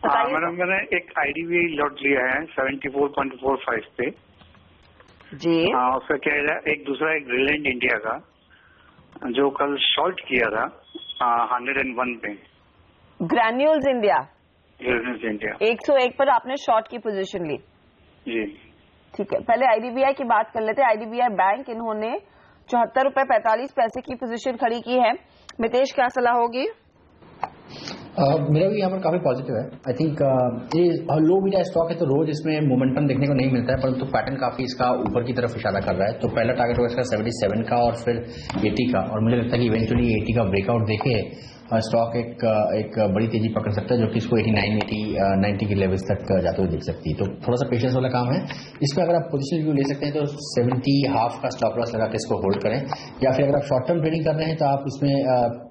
मैडम, मैंने एक आईडीबीआई लॉट लिया है 74.45 पे जी। उसका क्या है, एक दूसरा एक रिलायंस इंडिया का जो कल शॉर्ट किया था 101 पे। ग्रैन्यूल्स इंडिया 101 पर आपने शॉर्ट की पोजीशन ली जी। ठीक है, पहले आईडीबीआई की बात कर लेते हैं। आईडीबीआई बैंक, इन्होंने 74 रुपए 45 पैसे की पोजीशन खड़ी की है। मितेश, क्या सलाह होगी? मेरा भी यहाँ पर काफी पॉजिटिव है। आई थिंक ये लो बीटा स्टॉक है तो रोज इसमें मोमेंटम देखने को नहीं मिलता है, परंतु पैटर्न काफी इसका ऊपर की तरफ इशारा कर रहा है। तो पहला टारगेट होगा इसका 77 का और फिर 80 का, और मुझे लगता है कि इवेंचुअली 80 का ब्रेकआउट देखे स्टॉक एक बड़ी तेजी पकड़ सकता है, जो कि इसको 89, 80, 90 के लेवल्स तक जाते हुए दिख सकती है। तो थोड़ा सा पेशेंस वाला काम है इसमें। अगर आप पोजीशन व्यू ले सकते हैं तो 70 हाफ का स्टॉप लॉस लगा के इसको होल्ड करें, या फिर अगर आप शॉर्ट टर्म ट्रेडिंग कर रहे हैं तो आप इसमें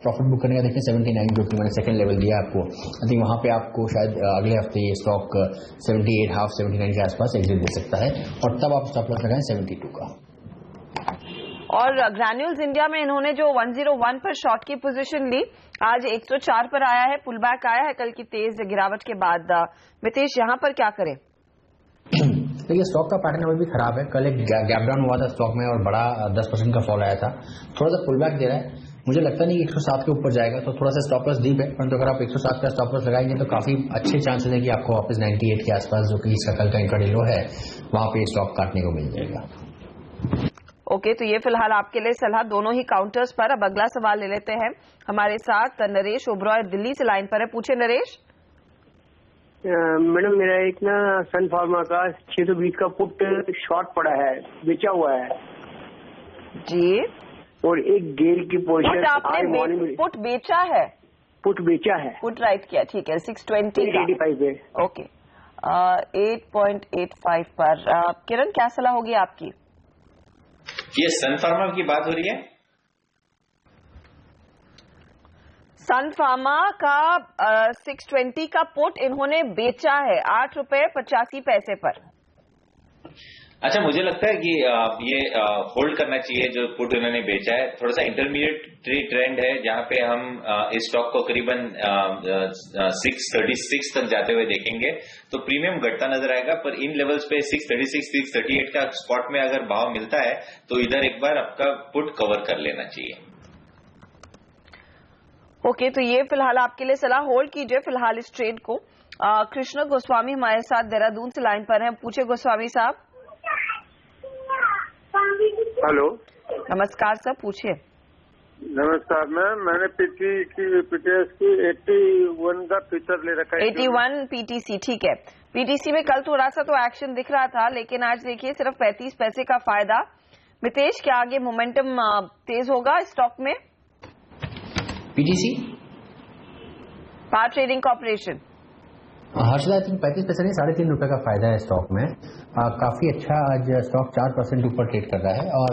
प्रॉफिट बुक करने का देखें 79, जो कि मैंने सेकंड लेवल दिया आपको। आई थिंक वहां पे आपको शायद अगले हफ्ते ये स्टॉक 78 हाफ 79 के आसपास एग्जिट दे सकता है, और तब आप स्टॉप लॉस लगाएं 72 का। और ग्रैन्यूल्स इंडिया में इन्होंने जो 101 पर शॉर्ट की पोजीशन ली, आज 104 पर आया है, पुल बैक आया है कल की तेज गिरावट के बाद। मितेश, यहाँ पर क्या करें? देखिए, स्टॉक का पैटर्न अभी भी खराब है। कल एक गैप डाउन हुआ था स्टॉक में और बड़ा 10% का फॉल आया था। थोड़ा सा पुल बैक दे रहा है। मुझे लगता नहीं 107 के ऊपर जाएगा, तो थोड़ा सा स्टॉप लॉस डीप है, परंतु अगर आप 107 का स्टॉप लॉस लगाएंगे तो काफी अच्छे चांसेस है कि आपको वापस 98 के आसपास, जो कि इसका कल का इंट्राडे लो है, वहां पे स्टॉक काटने को मिल जाएगा। ओके, तो ये फिलहाल आपके लिए सलाह दोनों ही काउंटर्स पर। अब अगला सवाल ले लेते हैं। हमारे साथ नरेश ओबरॉय दिल्ली से लाइन पर है। पूछे नरेश। मैडम मेरा एक ना सन फार्मा का 620 का पुट शॉर्ट पड़ा है, बेचा हुआ है जी। और एक गेल की पोजीशन आपने पुट बेचा है? पुट बेचा है, पुट राइट किया, ठीक है। 620 885 पे। ओके, 8.85 पर। किरण, क्या सलाह होगी आपकी? ये सन फार्मा की बात हो रही है? सन फार्मा का 620 का पुट इन्होंने बेचा है ₹8.85 पर। अच्छा, मुझे लगता है कि ये होल्ड करना चाहिए जो पुट इन्होंने बेचा है। थोड़ा सा इंटरमीडिएट ट्रेंड है जहां पे हम इस स्टॉक को करीबन 636 तक जाते हुए देखेंगे तो प्रीमियम घटता नजर आएगा, पर इन लेवल्स पे 636 638 का स्पॉट में अगर भाव मिलता है तो इधर एक बार आपका पुट कवर कर लेना चाहिए। ओके, तो ये फिलहाल आपके लिए सलाह, होल्ड कीजिए फिलहाल इस ट्रेड को। कृष्ण गोस्वामी हमारे साथ देहरादून से लाइन पर हैं। पूछे गोस्वामी साहब। हेलो, नमस्कार सर, पूछिए। नमस्कार मैम, मैंने पीटीएस की 81 का फ्यूचर ले रखा है। 81 पीटीसी, ठीक है। पीटीसी में कल थोड़ा सा तो एक्शन दिख रहा था, लेकिन आज देखिए सिर्फ 35 पैसे का फायदा। मितेश, क्या आगे मोमेंटम तेज होगा स्टॉक में? PTC power trading corporation. Harshad, I think 35 पैसे नहीं, ₹3.5 का फायदा है स्टॉक में। काफी अच्छा आज स्टॉक 4% ऊपर ट्रेड कर रहा है और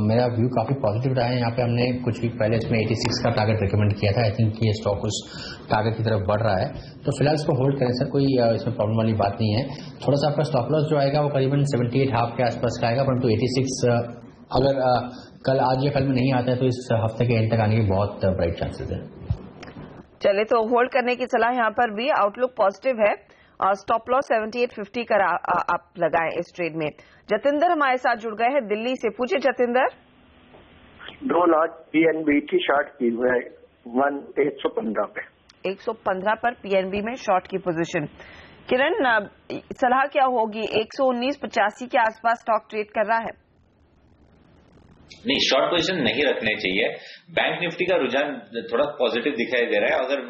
मेरा व्यू काफी पॉजिटिव रहा है। यहाँ पे हमने कुछ वीक पहले इसमें 86 का टारगेट रिकमेंड किया था। आई थिंक ये स्टॉक उस टारगेट की तरफ बढ़ रहा है, तो फिलहाल इसको होल्ड करें सर, कोई इसमें प्रॉब्लम वाली बात नहीं है। थोड़ा सा आपका स्टॉप लॉस जो आएगा वो करीबन 78.5 के आसपास का आएगा, परंतु 86 अगर कल आज या कल में नहीं आता है तो इस हफ्ते के एंड तक आने के बहुत ब्राइट चांसेस है। चले, तो होल्ड करने की सलाह यहाँ पर भी। आउटलुक पॉजिटिव है और स्टॉप लॉस 78.50 का आप लगाएं इस ट्रेड में। जतिंदर हमारे साथ जुड़ गए हैं दिल्ली से। पूछे जतिंदर। 2 लाख पीएनबी की शॉर्ट की है 115 पे। 115 पर पीएनबी में शॉर्ट की पोजीशन। किरण, सलाह क्या होगी? 119.85 के आसपास स्टॉक ट्रेड कर रहा है। नहीं, शॉर्ट पोजीशन नहीं रखने चाहिए। बैंक निफ्टी का रुझान थोड़ा पॉजिटिव दिखाई दे रहा है। अगर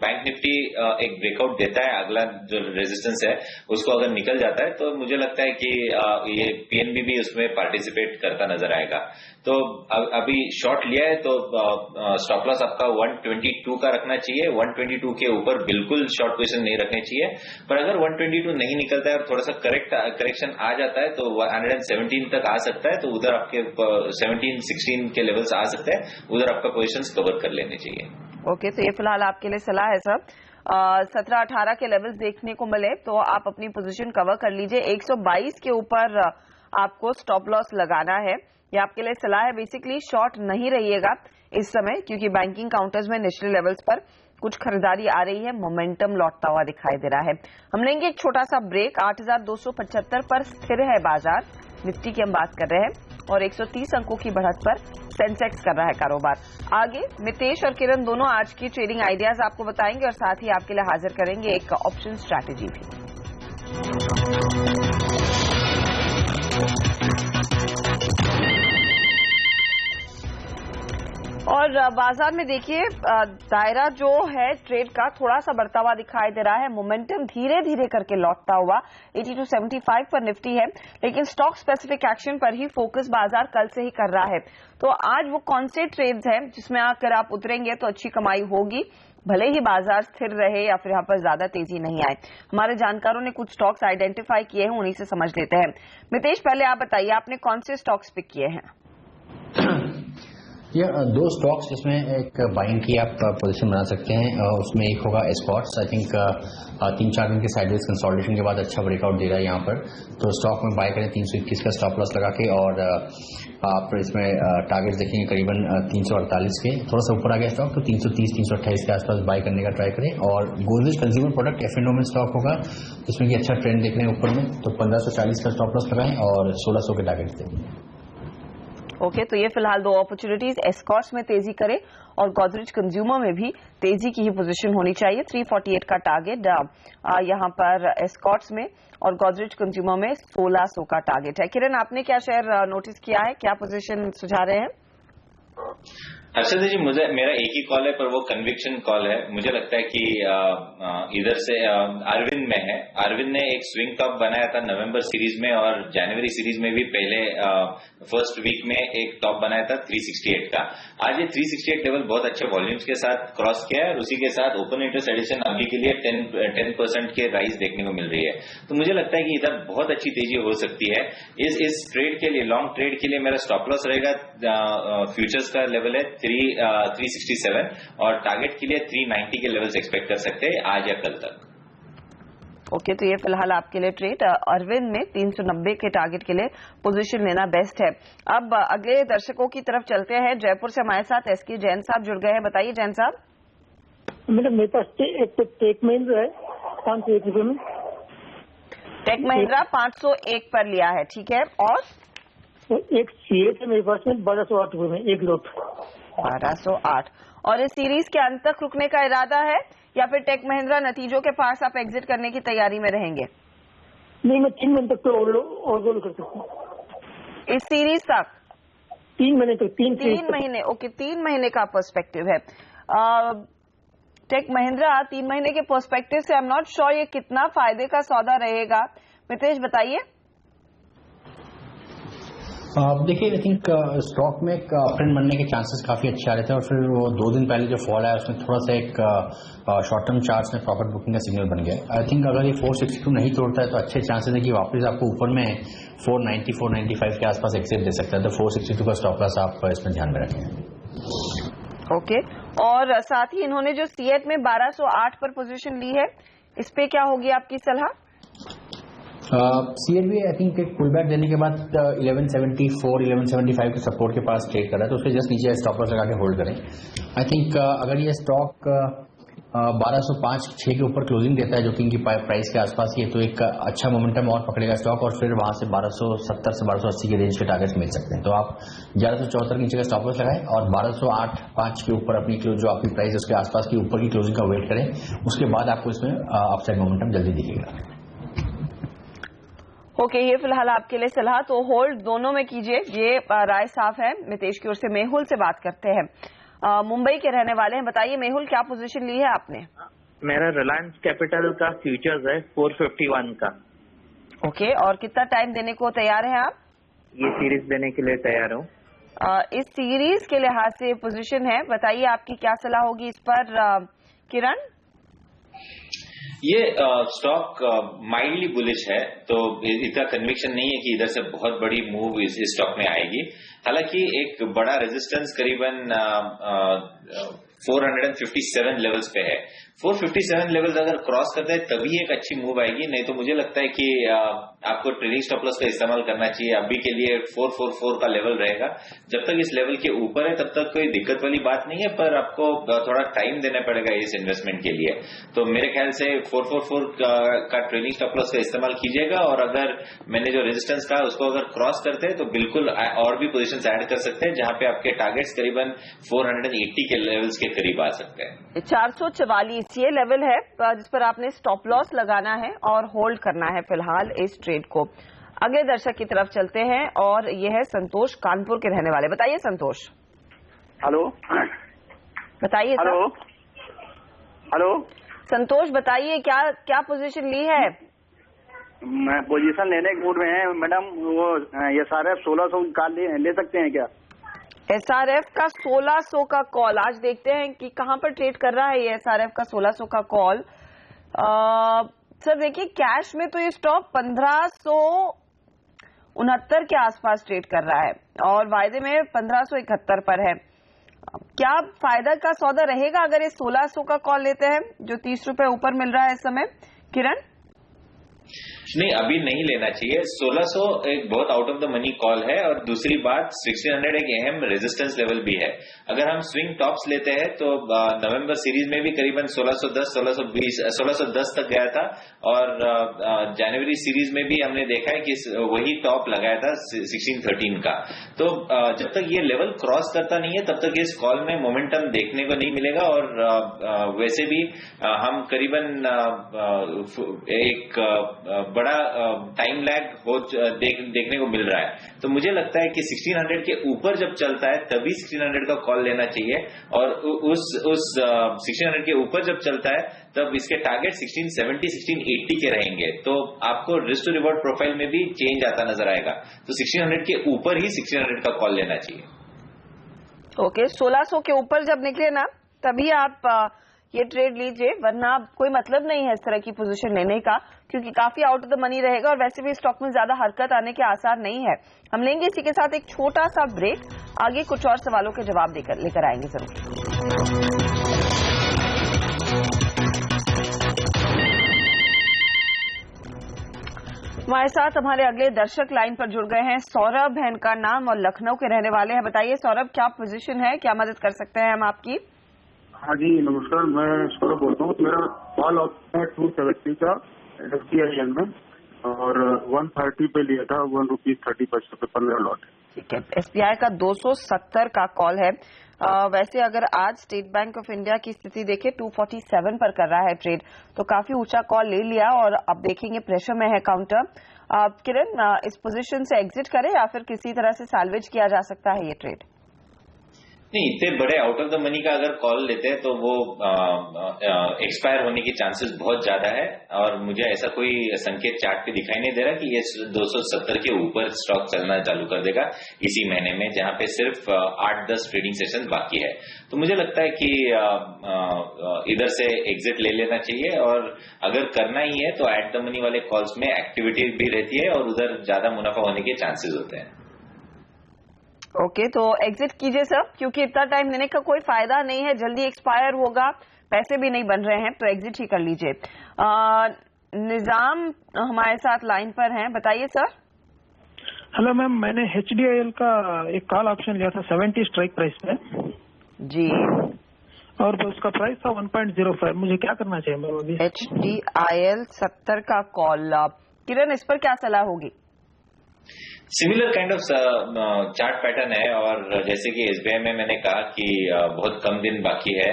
बैंक निफ्टी एक ब्रेकआउट देता है, अगला जो रेजिस्टेंस है उसको अगर निकल जाता है तो मुझे लगता है कि ये पीएनबी भी उसमें पार्टिसिपेट करता नजर आएगा। तो अभी शॉर्ट लिया है तो स्टॉप लॉस आपका 122 का रखना चाहिए। 122 के ऊपर बिल्कुल शॉर्ट पोजीशन नहीं रखने चाहिए, पर अगर 122 नहीं निकलता है और थोड़ा सा करेक्शन आ जाता है तो 117 तक आ सकता है, तो उधर आपके 17-16 के लेवल्स आ सकते हैं, उधर आपका पोजीशंस कवर कर लेने चाहिए। ओके, तो ये फिलहाल आपके लिए सलाह है सर। 17-18 के लेवल्स देखने को मिले तो आप अपनी पोजीशन कवर कर लीजिए। 122 के ऊपर आपको स्टॉप लॉस लगाना है, ये आपके लिए सलाह है। बेसिकली शॉर्ट नहीं रहिएगा इस समय, क्योंकि बैंकिंग काउंटर्स में निचले लेवल्स पर कुछ खरीदारी आ रही है, मोमेंटम लौटता हुआ दिखाई दे रहा है। हम लेंगे एक छोटा सा ब्रेक। 8,275 पर स्थिर है बाजार। निफ्टी की हम बात कर रहे हैं और 130 अंकों की बढ़त पर सेंसेक्स कर रहा है कारोबार। आगे मितेश और किरण दोनों आज की ट्रेडिंग आइडियाज आपको बताएंगे और साथ ही आपके लिए हाजिर करेंगे एक ऑप्शन स्ट्रैटेजी भी। और बाजार में देखिए दायरा जो है ट्रेड का थोड़ा सा बढ़ता हुआ दिखाई दे रहा है। मोमेंटम धीरे धीरे करके लौटता हुआ 82.75 पर निफ्टी है, लेकिन स्टॉक स्पेसिफिक एक्शन पर ही फोकस बाजार कल से ही कर रहा है। तो आज वो कौन से ट्रेड्स हैं जिसमें अगर आप उतरेंगे तो अच्छी कमाई होगी, भले ही बाजार स्थिर रहे या फिर यहाँ पर ज्यादा तेजी नहीं आए। हमारे जानकारों ने कुछ स्टॉक्स आइडेंटिफाई किए हैं, उन्हीं से समझ लेते हैं। मितेश, पहले आप बताइए आपने कौन से स्टॉक्स पिक किए हैं? ये 2 स्टॉक्स जिसमें एक बाइंग की आप पोजीशन बना सकते हैं, उसमें एक होगा एस्कॉर्ट्स। आई थिंक 3-4 दिन के साइडवेज कंसोलिडेशन के बाद अच्छा ब्रेकआउट दे रहा है यहाँ पर, तो स्टॉक में बाय करें 321 का स्टॉप लॉस लगा के। और आप इसमें टारगेट देखेंगे करीबन 348 के, थोड़ा सा ऊपर आ गया स्टॉक तो 330-328 के आसपास बाय करने का ट्राई करें। और गोदरेज कंज्यूमर प्रोडक्ट F&O में स्टॉक होगा जिसमें कि अच्छा ट्रेंड देख रहे हैं ऊपर में, तो 1540 का स्टॉप लॉस लगाएं और 1600 के टारगेट दें। ओके, तो ये फिलहाल दो अपॉर्चुनिटीज, एस्कॉर्ट्स में तेजी करे और गोदरेज कंज्यूमर में भी तेजी की ही पोजीशन होनी चाहिए। 348 का टारगेट यहाँ पर एस्कॉर्ट्स में और गोदरेज कंज्यूमर में 1600 का टारगेट है। किरण, आपने क्या शेयर नोटिस किया है, क्या पोजीशन सुझा रहे हैं? हर्षद जी, मेरा एक ही कॉल है, पर वो कन्विक्शन कॉल है। मुझे लगता है कि इधर से अरविंद में है। अरविंद ने एक स्विंग टॉप बनाया था नवंबर सीरीज में और जनवरी सीरीज में भी पहले फर्स्ट वीक में एक टॉप बनाया था 368 का। आज ये 368 लेवल बहुत अच्छे वॉल्यूम्स के साथ क्रॉस किया है और उसी के साथ ओपन इंटरेस्ट एडिशन अभी के लिए 10% के राइज देखने को मिल रही है। तो मुझे लगता है कि इधर बहुत अच्छी तेजी हो सकती है। इस ट्रेड के लिए, लॉन्ग ट्रेड के लिए मेरा स्टॉप लॉस रहेगा फ्यूचर्स का लेवल है 367 और टारगेट के लिए 390 के लेवल्स एक्सपेक्ट कर सकते हैं आज या कल तक। ओके, तो ये फिलहाल आपके लिए ट्रेड अरविंद में 390 के टारगेट के लिए पोजीशन लेना बेस्ट है। अब अगले दर्शकों की तरफ चलते हैं। जयपुर से हमारे साथ एसके जैन साहब जुड़ गए हैं। बताइए जैन साहब। मैडम, मेरे पास टेक महिंद्रा है 501 रुपए में। टेक महिंद्रा 501 पर लिया है, ठीक है। और एक सीएट है मेरे पास में 1208 रुपए में, एक लोट 1208। और इस सीरीज के अंत तक रुकने का इरादा है या फिर टेक महिंद्रा नतीजों के पास आप एग्जिट करने की तैयारी में रहेंगे? नहीं, मैं 3 महीने तक तो और रोल कर सकता हूँ। इस सीरीज तक 3 महीने तक? 3 महीने। ओके, 3 महीने का पर्सपेक्टिव है टेक महिंद्रा। 3 महीने के पर्सपेक्टिव से आई एम नॉट श्योर ये कितना फायदे का सौदा रहेगा। मितेश बताइए। देखिए, आई थिंक स्टॉक में एक ट्रेंड बनने के चांसेस काफी अच्छे आ रहे थे और फिर वो 2 दिन पहले जो फॉल आया उसमें थोड़ा सा एक शॉर्ट टर्म चार्ट्स में प्रॉफिट बुकिंग का सिग्नल बन गया। आई थिंक अगर ये 462 नहीं तोड़ता है तो अच्छे चांसेस है कि वापस आपको ऊपर में 490 495 के आसपास एग्जिट दे सकता है। तो 462 का स्टॉप लॉस आप इसमें ध्यान में रखें। ओके, और साथ ही इन्होंने जो सीएट में 1208 पर पोजीशन ली है, इस पे क्या होगी आपकी सलाह? सीएट भी आई थिंक एक पुल बैक देने के बाद 1174 1175 के सपोर्ट के पास ट्रेड कर रहा है, तो उसके जस्ट नीचे स्टॉप लॉस लगा के होल्ड करें। आई थिंक अगर ये स्टॉक 1205-6 के ऊपर क्लोजिंग देता है जो कि इनकी प्राइस के आसपास ही है, तो एक अच्छा मोमेंटम और पकड़ेगा स्टॉक और फिर वहां से 1270 से 1280 के रेंज के टारगेट्स मिल सकते हैं। तो आप 1174 के नीचे का स्टॉप लॉस लगाएं और 1208-5 के ऊपर अपनी जो आपकी प्राइस उसके आसपास की ऊपर की क्लोजिंग का वेट करें। उसके बाद आपको इसमें अपसाइड मोमेंटम जल्दी दिखेगा। ओके, ये फिलहाल आपके लिए सलाह। तो होल्ड दोनों में कीजिए, ये राय साफ है मितेश की ओर से। मेहुल से बात करते हैं, मुंबई के रहने वाले हैं। बताइए मेहुल, क्या पोजीशन ली है आपने? मेरा रिलायंस कैपिटल का फ्यूचर्स है 451 का। ओके, और कितना टाइम देने को तैयार हैं आप? ये सीरीज देने के लिए तैयार हूँ। इस सीरीज के लिहाज से पोजीशन है, बताइए आपकी क्या सलाह होगी इस पर किरण? ये स्टॉक माइल्डली बुलिश है, तो इतना कन्विक्शन नहीं है कि इधर से बहुत बड़ी मूव इस स्टॉक में आएगी। हालांकि एक बड़ा रेजिस्टेंस करीबन 457 लेवल्स पे है। 457 लेवल्स अगर क्रॉस करते हैं तभी एक अच्छी मूव आएगी, नहीं तो मुझे लगता है कि आपको ट्रेलिंग स्टॉप लॉस का इस्तेमाल करना चाहिए। अभी के लिए 444 का लेवल रहेगा। जब तक इस लेवल के ऊपर है तब तक कोई दिक्कत वाली बात नहीं है, पर आपको थोड़ा टाइम देना पड़ेगा इस इन्वेस्टमेंट के लिए। तो मेरे ख्याल से 444 का ट्रेलिंग स्टॉप लॉस का इस्तेमाल कीजिएगा और अगर मैंने जो रेजिस्टेंस कहा उसको अगर क्रॉस करते हैं तो बिल्कुल और भी पोजीशंस ऐड कर सकते हैं, जहां पे आपके टारगेट्स करीबन 480 के लेवल्स के करीब आ सकते हैं। 444 ये लेवल है जिस पर आपने स्टॉप लॉस लगाना है और होल्ड करना है फिलहाल इस ट्रेड को। अगले दर्शक की तरफ चलते हैं और ये है संतोष, कानपुर के रहने वाले। बताइए संतोष। हेलो, बताइए। हेलो हेलो संतोष बताइए, क्या पोजीशन ली है? मैं पोजीशन लेने के मूड में है मैडम। वो SRF 1600 का ले सकते हैं क्या? SRF का 1600 का कॉल, आज देखते हैं कि कहां पर ट्रेड कर रहा है ये SRF का 1600 का कॉल। सर देखिए, कैश में तो ये स्टॉक 1569 के आसपास ट्रेड कर रहा है और वायदे में 1571 पर है। क्या फायदा का सौदा रहेगा अगर ये 1600 का कॉल लेते हैं जो 30 रुपए ऊपर मिल रहा है इस समय? किरण? नहीं, अभी नहीं लेना चाहिए। 1600 एक बहुत out of the money call है, और दूसरी बात 1600 एक अहम रेजिस्टेंस लेवल भी है। अगर हम स्विंग टॉप्स लेते हैं तो नवंबर सीरीज में भी करीबन 1610, 1620, 1610 तक गया था, और जनवरी सीरीज में भी हमने देखा है कि वही टॉप लगाया था 1613 का। तो जब तक ये लेवल क्रॉस करता नहीं है तब तक इस कॉल में मोमेंटम देखने को नहीं मिलेगा, और वैसे भी हम करीबन एक बड़ा टाइम लैग देखने को मिल रहा है। तो मुझे लगता है कि 1600 के ऊपर जब चलता है तभी 1600 का कॉल लेना चाहिए, और उस 1600 के ऊपर जब चलता है तब इसके टारगेट 1670, 1680 के रहेंगे। तो आपको रिस्क टू रिवॉर्ड प्रोफाइल में भी चेंज आता नजर आएगा। तो 1600 के ऊपर ही 1600 का कॉल लेना चाहिए। ओके, 1600 के ऊपर जब निकले ना तभी आप ये ट्रेड लीजिए, वरना कोई मतलब नहीं है इस तरह की पोजीशन लेने का, क्योंकि काफी आउट ऑफ द मनी रहेगा और वैसे भी स्टॉक में ज्यादा हरकत आने के आसार नहीं है। हम लेंगे इसी के साथ एक छोटा सा ब्रेक, आगे कुछ और सवालों के जवाब लेकर आएंगे जरूर। हमारे साथ हमारे अगले दर्शक लाइन पर जुड़ गए हैं। सौरभ है इनका नाम और लखनऊ के रहने वाले हैं। बताइए सौरभ, क्या पोजीशन है, क्या मदद कर सकते हैं हम आपकी? हाँ जी नमस्कार, मैं सौरभ बोलता हूँ। मेरा कॉल ऑप्शन है 270 का SBIL में, और 130 पे लिया था, ₹1.30 पे 15 लॉट। ठीक है, SBI का 270 का कॉल है। वैसे अगर आज स्टेट बैंक ऑफ इंडिया की स्थिति देखें 247 पर कर रहा है ट्रेड, तो काफी ऊंचा कॉल ले लिया, और अब देखेंगे प्रेशर में है काउंटर। किरण, इस पोजीशन से एग्जिट करें या फिर किसी तरह से सैल्वेज किया जा सकता है ये ट्रेड? नहीं, इतने बड़े आउट ऑफ द मनी का अगर कॉल लेते हैं तो वो एक्सपायर होने की चांसेस बहुत ज्यादा है, और मुझे ऐसा कोई संकेत चार्ट पे दिखाई नहीं दे रहा कि ये 270 के ऊपर स्टॉक चलना चालू कर देगा इसी महीने में, जहां पे सिर्फ 8-10 ट्रेडिंग सेशन बाकी है। तो मुझे लगता है कि इधर से एग्जिट ले लेना चाहिए, और अगर करना ही है तो एट द मनी वाले कॉल्स में एक्टिविटी भी रहती है और उधर ज्यादा मुनाफा होने के चांसेस होते हैं। ओके, तो एग्जिट कीजिए सर, क्योंकि इतना टाइम लेने का कोई फायदा नहीं है, जल्दी एक्सपायर होगा, पैसे भी नहीं बन रहे हैं, तो एग्जिट ही कर लीजिए। निजाम हमारे साथ लाइन पर हैं, बताइए सर। हेलो मैम, मैंने HDIL का एक कॉल ऑप्शन लिया था 70 स्ट्राइक प्राइस पे जी, और उसका प्राइस था 1.05। मुझे क्या करना चाहिए मैम अभी? HDIL 70 का कॉल, किरण इस पर क्या सलाह होगी? Similar kind of chart pattern है, और जैसे कि SBI में मैंने कहा कि बहुत कम दिन बाकी है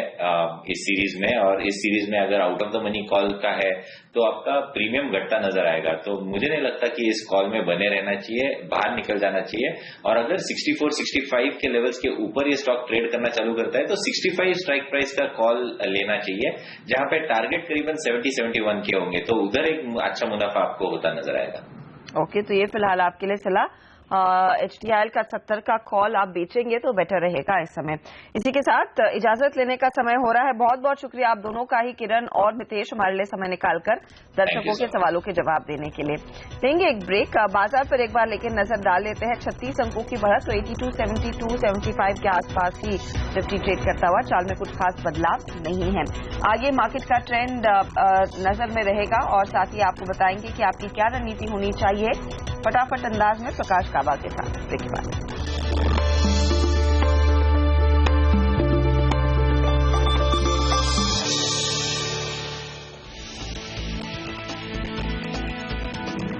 इस सीरीज में, और इस सीरीज में अगर out of the money call का है तो आपका प्रीमियम घटता नजर आएगा। तो मुझे नहीं लगता कि इस कॉल में बने रहना चाहिए, बाहर निकल जाना चाहिए, और अगर 64-65 के लेवल्स के ऊपर ये स्टॉक ट्रेड करना चालू करता है तो 65 स्ट्राइक प्राइस का कॉल लेना चाहिए, जहां पे टारगेट करीबन 70-71 के होंगे, तो उधर एक अच्छा मुनाफा आपको होता नजर आएगा। ओके, तो ये फिलहाल आपके लिए सलाह। HDIL का 70 का कॉल आप बेचेंगे तो बेटर रहेगा इस समय। इसी के साथ इजाजत लेने का समय हो रहा है। बहुत बहुत शुक्रिया आप दोनों का ही, किरण और मितेश, हमारे लिए समय निकालकर दर्शकों के सवालों के जवाब देने के लिए। देंगे एक ब्रेक, बाजार पर एक बार लेकर नजर डाल लेते हैं। 36 अंकों की बढ़त, तो 82, 72, 75 के आसपास ही निफ्टी ट्रेड करता हुआ, चाल में कुछ खास बदलाव नहीं है। आगे मार्केट का ट्रेंड नजर में रहेगा, और साथ ही आपको बताएंगे कि आपकी क्या रणनीति होनी चाहिए, फटाफट अंदाज में प्रकाश काबा के साथ। ब्रेक के बाद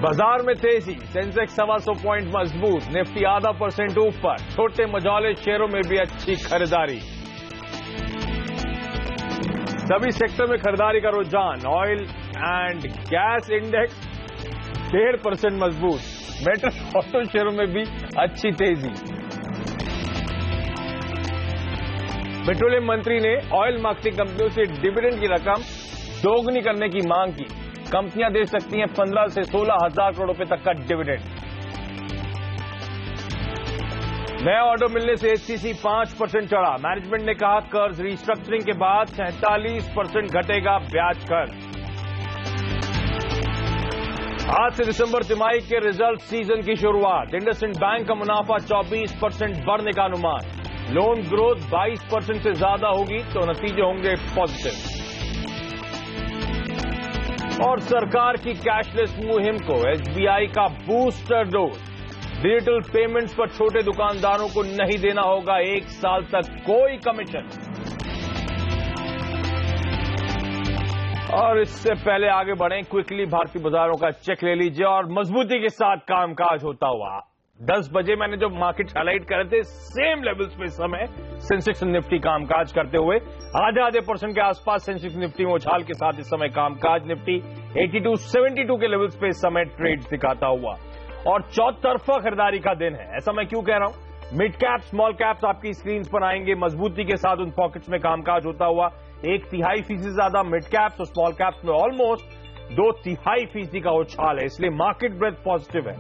बाजार में तेजी, सेंसेक्स 125 पॉइंट मजबूत, निफ्टी आधा % ऊपर, छोटे मझौले शेयरों में भी अच्छी खरीदारी। सभी सेक्टर में खरीदारी का रुझान, ऑयल एंड गैस इंडेक्स 1.5% मजबूत, मेटल ऑटो शेयरों में भी अच्छी तेजी। पेट्रोलियम मंत्री ने ऑयल मार्केटिंग कंपनियों से डिविडेंड की रकम दोगुनी करने की मांग की। कंपनियां दे सकती हैं 15 से 16 हजार करोड़ रुपए तक का डिविडेंड। नया ऑर्डर मिलने से HCC 5% चढ़ा। मैनेजमेंट ने कहा कर्ज रिस्ट्रक्चरिंग के बाद 47% घटेगा ब्याज कर्ज। आज से दिसंबर तिमाही के रिजल्ट सीजन की शुरुआत। इंडसइंड बैंक का मुनाफा 24% बढ़ने का अनुमान। लोन ग्रोथ 22% से ज्यादा होगी तो नतीजे होंगे पॉजिटिव। और सरकार की कैशलेस मुहिम को एसबीआई का बूस्टर डोज। डिजिटल पेमेंट्स पर छोटे दुकानदारों को नहीं देना होगा 1 साल तक कोई कमीशन। और इससे पहले आगे बढ़ें, क्विकली भारतीय बाजारों का चेक ले लीजिए और मजबूती के साथ कामकाज होता हुआ। 10 बजे मैंने जो मार्केट हाईलाइट करे थे, सेम लेवल्स पे इस समय सेंसेक्स निफ्टी कामकाज करते हुए आधे % के आसपास सेंसेक्स निफ्टी में उछाल के साथ इस समय कामकाज। निफ्टी 8272 के लेवल्स पे इस समय ट्रेड दिखाता हुआ और चौतरफा खरीदारी का दिन है। ऐसा मैं क्यों कह रहा हूं? मिड कैप स्मॉल कैप्स आपकी स्क्रीन पर आएंगे, मजबूती के साथ उन पॉकेट्स में कामकाज होता हुआ। 1/3% से ज्यादा मिड कैप्स और स्मॉल कैप्स में ऑलमोस्ट 2/3% का उछाल है, इसलिए मार्केट ब्रेथ पॉजिटिव है।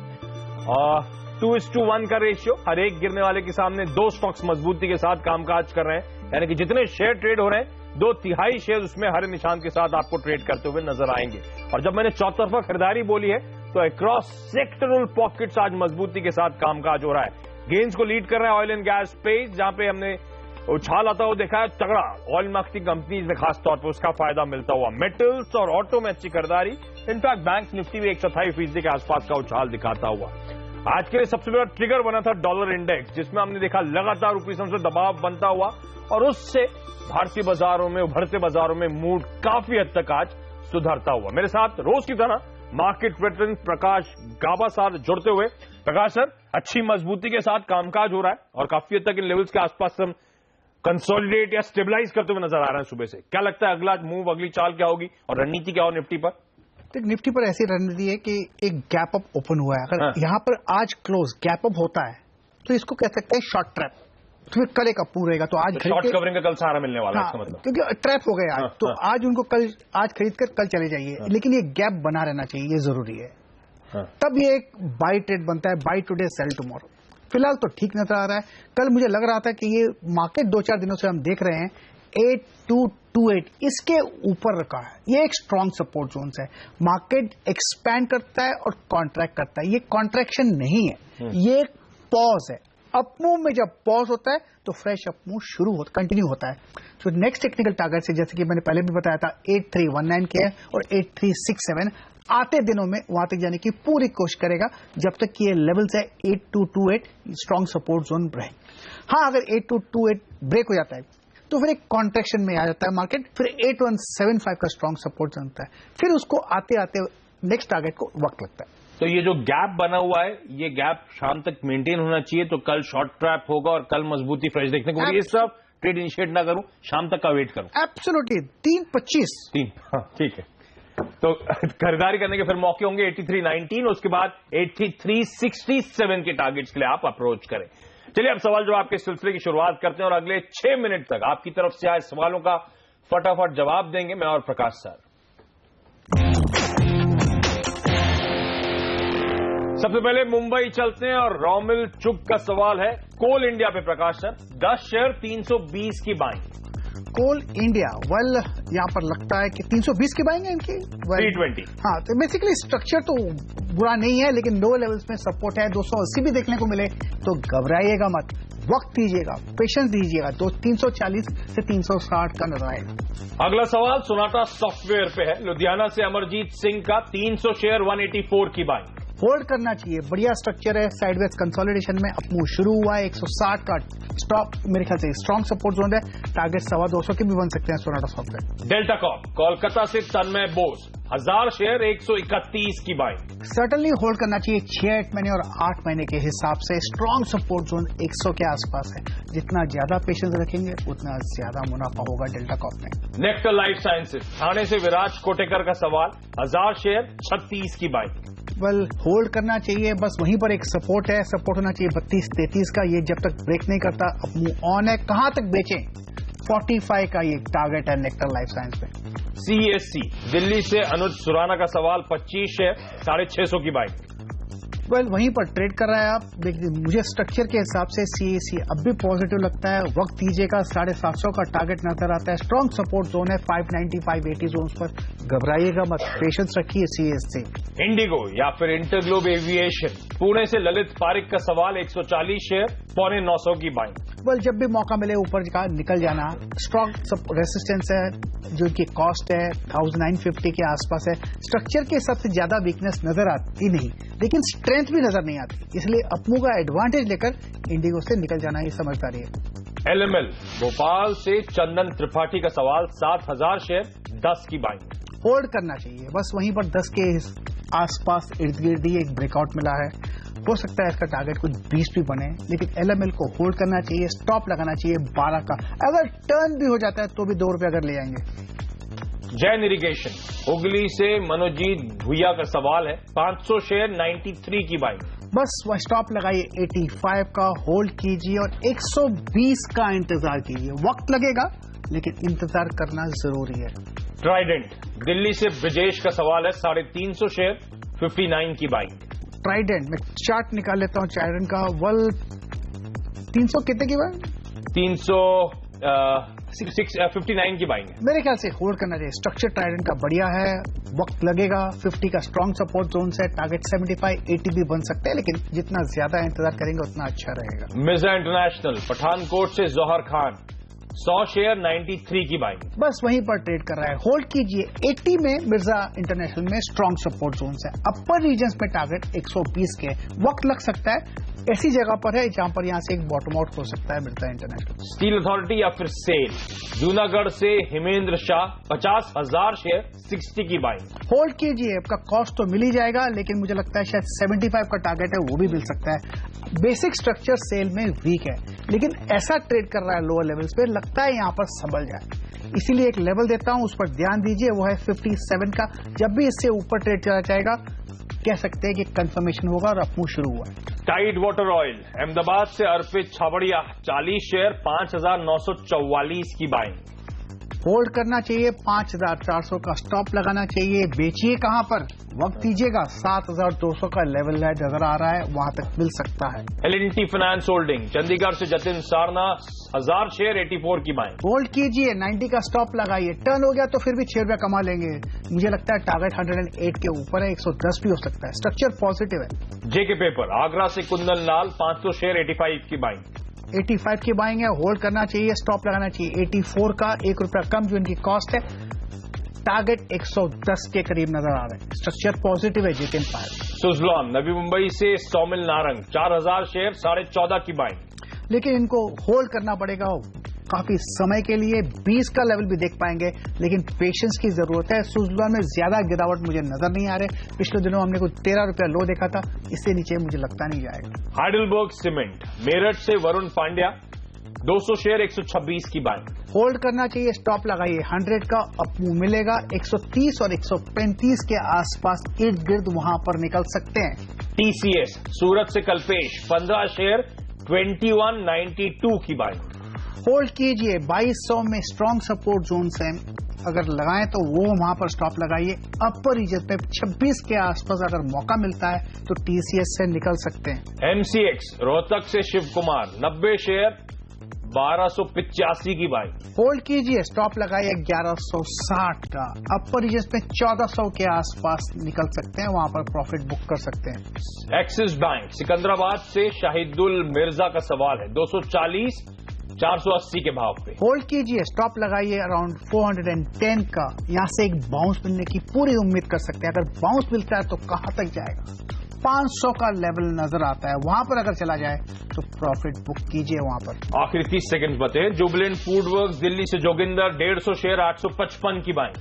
2:1 का रेशियो, हर एक गिरने वाले के सामने 2 स्टॉक्स मजबूती के साथ कामकाज कर रहे हैं, यानी कि जितने शेयर ट्रेड हो रहे हैं 2/3 शेयर उसमें हरे निशान के साथ आपको ट्रेड करते हुए नजर आएंगे। और जब मैंने चौतरफा खरीदारी बोली है तो अक्रॉस सेक्टरल पॉकेट्स आज मजबूती के साथ कामकाज हो रहा है। गेन्स को लीड कर रहा है ऑयल एंड गैस स्पेस, जहां पे हमने उछाल आता हुआ देखा है तगड़ा ऑयल मार्केटिंग कंपनीज में खास तौर पर उसका फायदा मिलता हुआ। मेटल्स और ऑटो में अच्छी खरीदारी, इनफैक्ट बैंक निफ्टी भी 127% के आसपास का उछाल दिखाता हुआ। आज के लिए सबसे बड़ा ट्रिगर बना था डॉलर इंडेक्स, जिसमें हमने देखा लगातार रुपये से दबाव बनता हुआ और उससे भारतीय बाजारों में, उभरते बाजारों में मूड काफी हद तक आज सुधरता हुआ। मेरे साथ रोज की तरह मार्केट वेटरन प्रकाश गाबा साहब जुड़ते हुए। प्रकाश सर, अच्छी मजबूती के साथ कामकाज हो रहा है और काफी हद तक इन लेवल्स के आसपास हम कंसोलिडेट या स्टेबलाइज करते हुए नजर आ रहे हैं सुबह से। क्या लगता है अगला मूव, अगली चाल क्या होगी और रणनीति क्या हो निफ्टी पर? निफ्टी पर ऐसी रणनीति है कि एक गैप अप ओपन हुआ है, अगर यहां पर आज क्लोज गैप अप होता है तो इसको कह सकते हैं शॉर्ट ट्रैप, तो फिर कल एक अप रहेगा। तो आज शॉर्ट कवरिंग का कल सहारा मिलने वाला है, इसका मतलब क्योंकि ट्रैप हो गया आज, तो आज उनको आज खरीद कर कल चले जाइए, लेकिन ये गैप बना रहना चाहिए, ये जरूरी है। तब ये एक बाई ट्रेड बनता है, बाई टुडे सेल टुमारो। फिलहाल तो ठीक नजर आ रहा है। कल मुझे लग रहा था कि ये मार्केट 2-4 दिनों से हम देख रहे हैं 8228 इसके ऊपर रखा है, ये एक स्ट्रॉन्ग सपोर्ट जोन है। मार्केट एक्सपैंड करता है और कॉन्ट्रैक्ट करता है, ये कॉन्ट्रैक्शन नहीं है, ये एक पॉज है। अपमूव में जब पॉज होता है तो फ्रेश अपमूव कंटिन्यू होता है। तो नेक्स्ट टेक्निकल टारगेट से, जैसे कि मैंने पहले भी बताया था, 8319 के है और 8367 आते दिनों में वहां तक जाने की पूरी कोशिश करेगा, जब तक कि ये लेवल्स है 8228 स्ट्रॉन्ग सपोर्ट जोन रहे। हाँ, अगर 8228 ब्रेक हो जाता है तो फिर एक कॉन्ट्रैक्शन में आ जाता है मार्केट, फिर 8175 का स्ट्रॉन्ग सपोर्ट जोन होता है, फिर उसको आते आते नेक्स्ट टारगेट को वक्त लगता है। तो ये जो गैप बना हुआ है, ये गैप शाम तक मेंटेन होना चाहिए, तो कल शॉर्ट ट्रैप होगा और कल मजबूती फ्रेश देखने को। ये सब ट्रेड इनिशिएट ना करूं, शाम तक का वेट करूं। एब्सोल्युटली 3:25 ठीक है। तो खरीदारी करने के फिर मौके होंगे 8319, उसके बाद 8367 के टारगेट्स के लिए आप अप्रोच करें। चलिए अब सवाल जवाब के सिलसिले की शुरुआत करते हैं और अगले 6 मिनट तक आपकी तरफ से आए सवालों का फटाफट जवाब देंगे मैं और प्रकाश सर। सबसे पहले मुंबई चलते हैं और रॉमिल चुग का सवाल है कोल इंडिया पे। प्रकाश सर, 10 शेयर 320 की बाइंग। कोल इंडिया, वेल यहां पर लगता है कि 320 की बाइंग है इनकी, 320। हाँ, तो बेसिकली स्ट्रक्चर तो बुरा नहीं है, लेकिन लो लेवल्स में सपोर्ट है। 280 भी देखने को मिले तो घबराइएगा मत, वक्त दीजिएगा, पेशेंस दीजिएगा। तो 340 से 360 का नजर आएगा। अगला सवाल सोनाटा सॉफ्टवेयर पे है। लुधियाना से अमरजीत सिंह का 300 शेयर 184 की बाइंग। होल्ड करना चाहिए, बढ़िया स्ट्रक्चर है, साइडवेज कंसोलिडेशन में अपमूव शुरू हुआ है। 160 का स्टॉप मेरे ख्याल से स्ट्रॉन्ग सपोर्ट जोन है, टारगेट 225 के भी बन सकते हैं Sonata software. Delta Corp Kolkata से तन्मय बोस 1000 शेयर 131 की बाइंग। सर्टनली होल्ड करना चाहिए, 6-8 महीने और 8 महीने के हिसाब से स्ट्रॉन्ग सपोर्ट जोन 100 के आसपास है। जितना ज्यादा पेशेंस रखेंगे उतना ज्यादा मुनाफा होगा डेल्टा कॉर्प में। नेक्टर लाइफ साइंसेज थाने से विराज कोटेकर का सवाल 1000 शेयर 36 की बाइंग। वेल होल्ड करना चाहिए, बस वहीं पर एक सपोर्ट है, सपोर्ट होना चाहिए 32-33 का। ये जब तक ब्रेक नहीं करता अपमूव ऑन है। कहां तक बेचें? 45 का ये टारगेट है नेक्टर लाइफ साइंस पे। सीएससी दिल्ली से अनुज सुराना का सवाल 25 शेयर 650 की बाइंग। वेल वहीं पर ट्रेड कर रहा है आप। देखिए, मुझे स्ट्रक्चर के हिसाब से सीएससी अब भी पॉजिटिव लगता है। वक्त दीजिएगा, 750 का टारगेट नजर आता है। स्ट्रॉन्ग सपोर्ट जोन है 590-580 जोन पर। घबराइएगा मत, पेशेंस रखिए सीएससी। इंडिगो या फिर इंटरग्लोब एविएशन, पुणे से ललित पारिक का सवाल 140 शेयर 950 की बाइंग। वेल जब भी मौका मिले ऊपर का निकल जाना। स्ट्रॉन्ग रेसिस्टेंस है, जो इनकी कॉस्ट है 1950 के आसपास है। स्ट्रक्चर के सबसे ज्यादा वीकनेस नजर आती नहीं, लेकिन स्ट्रेंथ भी नजर नहीं आती, इसलिए अपमूव का एडवांटेज लेकर इंडिगो से निकल जाना ही समझदारी है। एलएमएल भोपाल से चंदन त्रिपाठी का सवाल, 7000 शेयर 10 की बाइंग। होल्ड करना चाहिए, बस वहीं पर 10 के आसपास इर्द गिर्द ही एक ब्रेकआउट मिला है। हो सकता है इसका टारगेट कुछ 20 भी बने, लेकिन एलएमएल को होल्ड करना चाहिए। स्टॉप लगाना चाहिए 12 का। अगर टर्न भी हो जाता है तो भी 2 रुपए अगर ले आएंगे। जैन इरिगेशन हुगली से मनोजीत भुइया का सवाल है, 500 शेयर 93 की बाइंग। बस वह स्टॉप लगाइए 85 का, होल्ड कीजिए और 120 का इंतजार कीजिए। वक्त लगेगा लेकिन इंतजार करना जरूरी है। ट्राइडेंट दिल्ली से ब्रिजेश का सवाल है, 350 शेयर 59 की बाइंग। ट्राइडेंट में चार्ट निकाल लेता हूं ट्राइडेंट का। 300 कितने की बाइंग? 59 की बाइंग है। मेरे ख्याल से होल्ड करना चाहिए। स्ट्रक्चर ट्राइडेंट का बढ़िया है, वक्त लगेगा। 50 का स्ट्रॉन्ग सपोर्ट जोन है, टारगेट 75, 80 भी बन सकते हैं, लेकिन जितना ज्यादा इंतजार करेंगे उतना अच्छा रहेगा। मिर्जा इंटरनेशनल पठानकोट से जौहर खान, 100 शेयर 93 की बाइंग। बस वहीं पर ट्रेड कर रहा है, होल्ड कीजिए। 80 में मिर्जा इंटरनेशनल में स्ट्रॉन्ग सपोर्ट जोन है। अपर रीजन्स में टारगेट 120 के। वक्त लग सकता है, ऐसी जगह पर है जहां पर यहां से एक बॉटम आउट हो सकता है मिर्जा इंटरनेशनल। स्टील अथॉरिटी या फिर सेल, जूनागढ़ से हिमेंद्र शाह, 50,000 शेयर 60 की बाइंग। होल्ड कीजिए, आपका कॉस्ट तो मिल ही जाएगा, लेकिन मुझे लगता है शायद 75 का टारगेट है वो भी मिल सकता है। बेसिक स्ट्रक्चर सेल में वीक है, लेकिन ऐसा ट्रेड कर रहा है लोअर लेवल्स पे, लगता है यहां पर संभल जाए। इसीलिए एक लेवल देता हूं, उस पर ध्यान दीजिए, वो है 57 का। जब भी इससे ऊपर ट्रेड चला जाएगा, कह सकते हैं कि कंफर्मेशन होगा और अपमूव शुरू हुआ है। टाइड वाटर ऑयल अहमदाबाद से अर्पित छाबड़िया, 40 शेयर 5,944 की बाइंग। होल्ड करना चाहिए, 5,400 का स्टॉप लगाना चाहिए। बेचिए कहां पर? वक्त दीजिएगा। 7,200 का लेवल है, नजर आ रहा है, वहां तक मिल सकता है। एल&टी फाइनेंस होल्डिंग, चंडीगढ़ से जतिन सारना, 1000 शेयर 84 की बाइंग। होल्ड कीजिए, 90 का स्टॉप लगाइए। टर्न हो गया तो फिर भी 6 रुपया कमा लेंगे। मुझे लगता है टारगेट 108 के ऊपर है, 110 भी हो सकता है। स्ट्रक्चर पॉजिटिव है। जेके पेपर, आगरा से कुंदन लाल, 500 शेयर 85 की बाइंग। 85 की बाइंग है, होल्ड करना चाहिए। स्टॉप लगाना चाहिए 84 का, 1 रुपया कम जो इनकी कॉस्ट है। टारगेट 110 के करीब नजर आ रहे हैं। स्ट्रक्चर पॉजिटिव है जेके एम्पायर। सुजलॉन नवी मुंबई से सौमिल नारंग, 4000 शेयर 14.5 की बाइंग। लेकिन इनको होल्ड करना पड़ेगा काफी समय के लिए। 20 का लेवल भी देख पाएंगे, लेकिन पेशेंस की जरूरत है। सुजलॉन में ज्यादा गिरावट मुझे नजर नहीं आ रहे। पिछले दिनों हमने कुछ 13 रुपया लो देखा था, इससे नीचे मुझे लगता नहीं जाएगा। हाइडलबर्ग सीमेंट, मेरठ से वरुण पांड्या, 200 शेयर 126 की बाइंग। होल्ड करना चाहिए, स्टॉप लगाइए 100 का। अपमूव मिलेगा 130 और 135 के आसपास, इर्द गिर्द वहां पर निकल सकते हैं। टीसीएस सूरत से कल्पेश, 15 शेयर 2192 की बाइंग। होल्ड कीजिए, 2200 में स्ट्रॉन्ग सपोर्ट जोन है, अगर लगाएं तो वो वहां पर स्टॉप लगाइए। अपर रीजन पे 26 के आसपास अगर मौका मिलता है तो टीसीएस से निकल सकते हैं। एमसीएक्स रोहतक से शिव कुमार, 90 शेयर 1285 की बाइंग। होल्ड कीजिए, स्टॉप लगाइए 1160 का। अपर रीजन पे 1400 के आसपास निकल सकते हैं, वहां पर प्रॉफिट बुक कर सकते हैं। एक्सिस बैंक सिकंदराबाद से शाहिदुल मिर्जा का सवाल है, 240 480 के भाव पे। होल्ड कीजिए, स्टॉप लगाइए अराउंड 410 का। यहां से एक बाउंस मिलने की पूरी उम्मीद कर सकते हैं। अगर बाउंस मिलता है तो कहां तक जाएगा? 500 का लेवल नजर आता है, वहां पर अगर चला जाए तो प्रॉफिट बुक कीजिए वहां पर। आखिरी 30 सेकंड बचे। जुबिलेंट फूड वर्क्स दिल्ली से जोगिंदर, 150 शेयर 855 की बाइंग।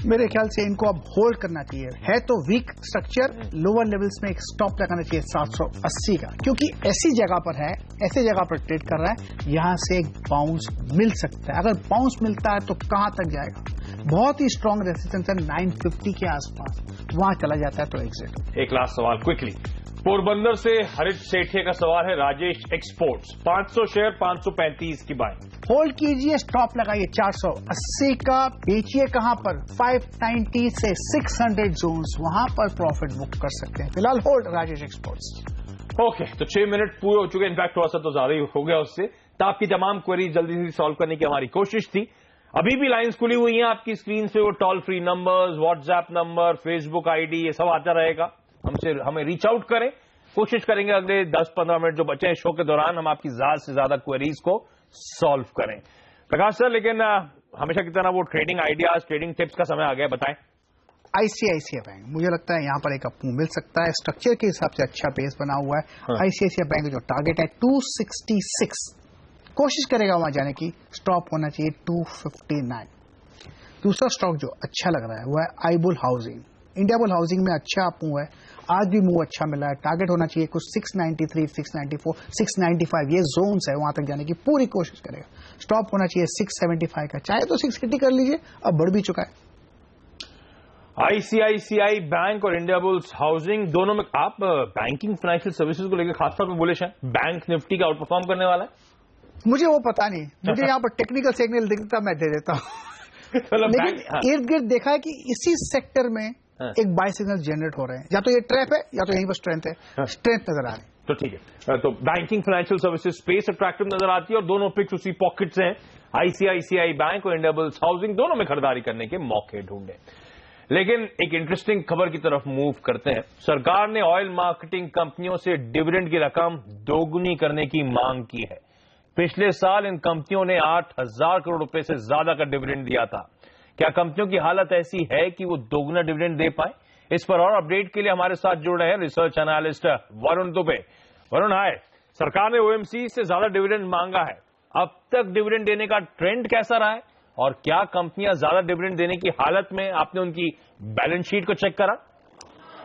मेरे ख्याल से इनको अब होल्ड करना चाहिए। है तो वीक स्ट्रक्चर, लोअर लेवल्स में एक स्टॉप लगाना चाहिए 780 का, क्योंकि ऐसी जगह पर है, ऐसे जगह पर ट्रेड कर रहा है, यहां से एक बाउंस मिल सकता है। अगर बाउंस मिलता है तो कहां तक जाएगा? बहुत ही स्ट्रॉन्ग रेजिस्टेंस है 950 के आसपास, वहां चला जाता है तो एग्जिट। एक लास्ट सवाल क्विकली, पोरबंदर से हरित सेठिया का सवाल है, राजेश एक्सपोर्ट्स, 500 शेयर 535 की बाइंग। होल्ड कीजिए, स्टॉप लगाइए 480 का। बेचिए कहां पर? 590 से 600 जोन्स, वहां पर प्रॉफिट बुक कर सकते हैं। फिलहाल होल्ड राजेश एक्सपोर्ट्स। ओके, तो 6 मिनट पूरे हो चुके, इनफैक्ट थोड़ा सा तो ज्यादा ही हो गया उससे। तो आपकी तमाम क्वेरीज जल्दी से सॉल्व करने की हमारी कोशिश थी। अभी भी लाइंस खुली हुई हैं आपकी स्क्रीन से, वो toll free numbers, WhatsApp number, Facebook ID, ये सब आता रहेगा। हमें रीच आउट करें। कोशिश करेंगे अगले 10-15 मिनट जो बचे हैं शो के दौरान हम आपकी ज्यादा से ज्यादा क्वेरीज को सॉल्व करें। प्रकाश सर, लेकिन हमेशा की तरह वो ट्रेडिंग आइडियाज, ट्रेडिंग टिप्स का समय आ गया, बताएं। आईसीआईसीआई बैंक, मुझे लगता है यहाँ पर एक अप मिल सकता है, स्ट्रक्चर के हिसाब से अच्छा बेस बना हुआ है। आईसीआईसीआई बैंक का जो टारगेट है 266, कोशिश करेगा वहां जाने की, स्टॉप होना चाहिए 259। दूसरा स्टॉक जो अच्छा लग रहा है वो है आईबुल हाउसिंग। इंडिया बुल हाउसिंग में अच्छा अप मूव है, आज भी मूव अच्छा मिला है, टारगेट होना चाहिए कुछ 693, 694, 695, ये जोन्स है, वहां तक जाने की पूरी कोशिश करेगा। स्टॉप होना चाहिए 675 का, चाहे तो 680 कर लीजिए, अब बढ़ भी चुका है। आईसीआईसीआई बैंक और इंडिया बुल्स हाउसिंग दोनों में आप बैंकिंग फाइनेंशियल सर्विसेज को लेकर खासतौर पर बुलिश हैं, बैंक निफ्टी का आउट परफॉर्म करने वाला है? मुझे वो पता नहीं, मुझे यहाँ पर टेक्निकल सिग्नल दिखता मैं दे देता हूँ। लेकिन इर्द गिर्द देखा है कि इसी सेक्टर में एक बाय सिग्नल जनरेट हो रहे हैं, या तो ये ट्रैप है या तो यहीं पर स्ट्रेंथ है, स्ट्रेंथ नजर आ रही है। तो ठीक है, तो banking financial services space attractive नजर आती है और दोनों पिक्स उसी पॉकेट से हैं। आईसीआईसीआई बैंक और इंडिया बुल्स हाउसिंग दोनों में खरीदारी करने के मौके ढूंढे। लेकिन एक इंटरेस्टिंग खबर की तरफ मूव करते हैं। सरकार ने ऑयल मार्केटिंग कंपनियों से डिविडेंड की रकम दोगुनी करने की मांग की है। पिछले साल इन कंपनियों ने 8,000 करोड़ रुपए से ज्यादा का डिविडेंड दिया था। क्या कंपनियों की हालत ऐसी है कि वो दोगुना डिविडेंड दे पाए? इस पर और अपडेट के लिए हमारे साथ जुड़ रहे हैं रिसर्च एनालिस्ट वरुण दुबे। वरुण, हाय। सरकार ने ओएमसी से ज्यादा डिविडेंड मांगा है, अब तक डिविडेंड देने का ट्रेंड कैसा रहा है और क्या कंपनियां ज्यादा डिविडेंड देने की हालत में? आपने उनकी बैलेंस शीट को चेक करा?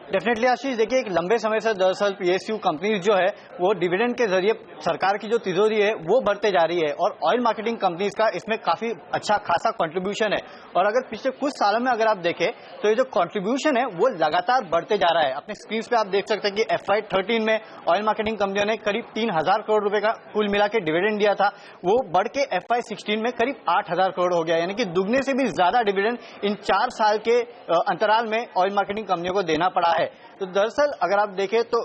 डेफिनेटली आशीष, देखिए एक लंबे समय से दरअसल पीएसयू कंपनीज जो है वो डिविडेंड के जरिए सरकार की जो तिजोरी है वो बढ़ते जा रही है और ऑयल मार्केटिंग कंपनीज का इसमें काफी अच्छा खासा कंट्रीब्यूशन है। और अगर पिछले कुछ सालों में अगर आप देखें तो ये जो कंट्रीब्यूशन है वो लगातार बढ़ते जा रहा है। अपने स्क्रीन पे आप देख सकते हैं कि FY13 में ऑयल मार्केटिंग कंपनियों ने करीब 3,000 करोड़ रुपए का कुल मिला के डिविडेंड दिया था, वो बढ़ के FY16 में करीब 8,000 करोड़ हो गया, यानी कि दुगने से भी ज्यादा डिविडेंड इन 4 साल के अंतराल में ऑयल मार्केटिंग कंपनियों को देना पड़ा है। तो दरअसल अगर आप देखें तो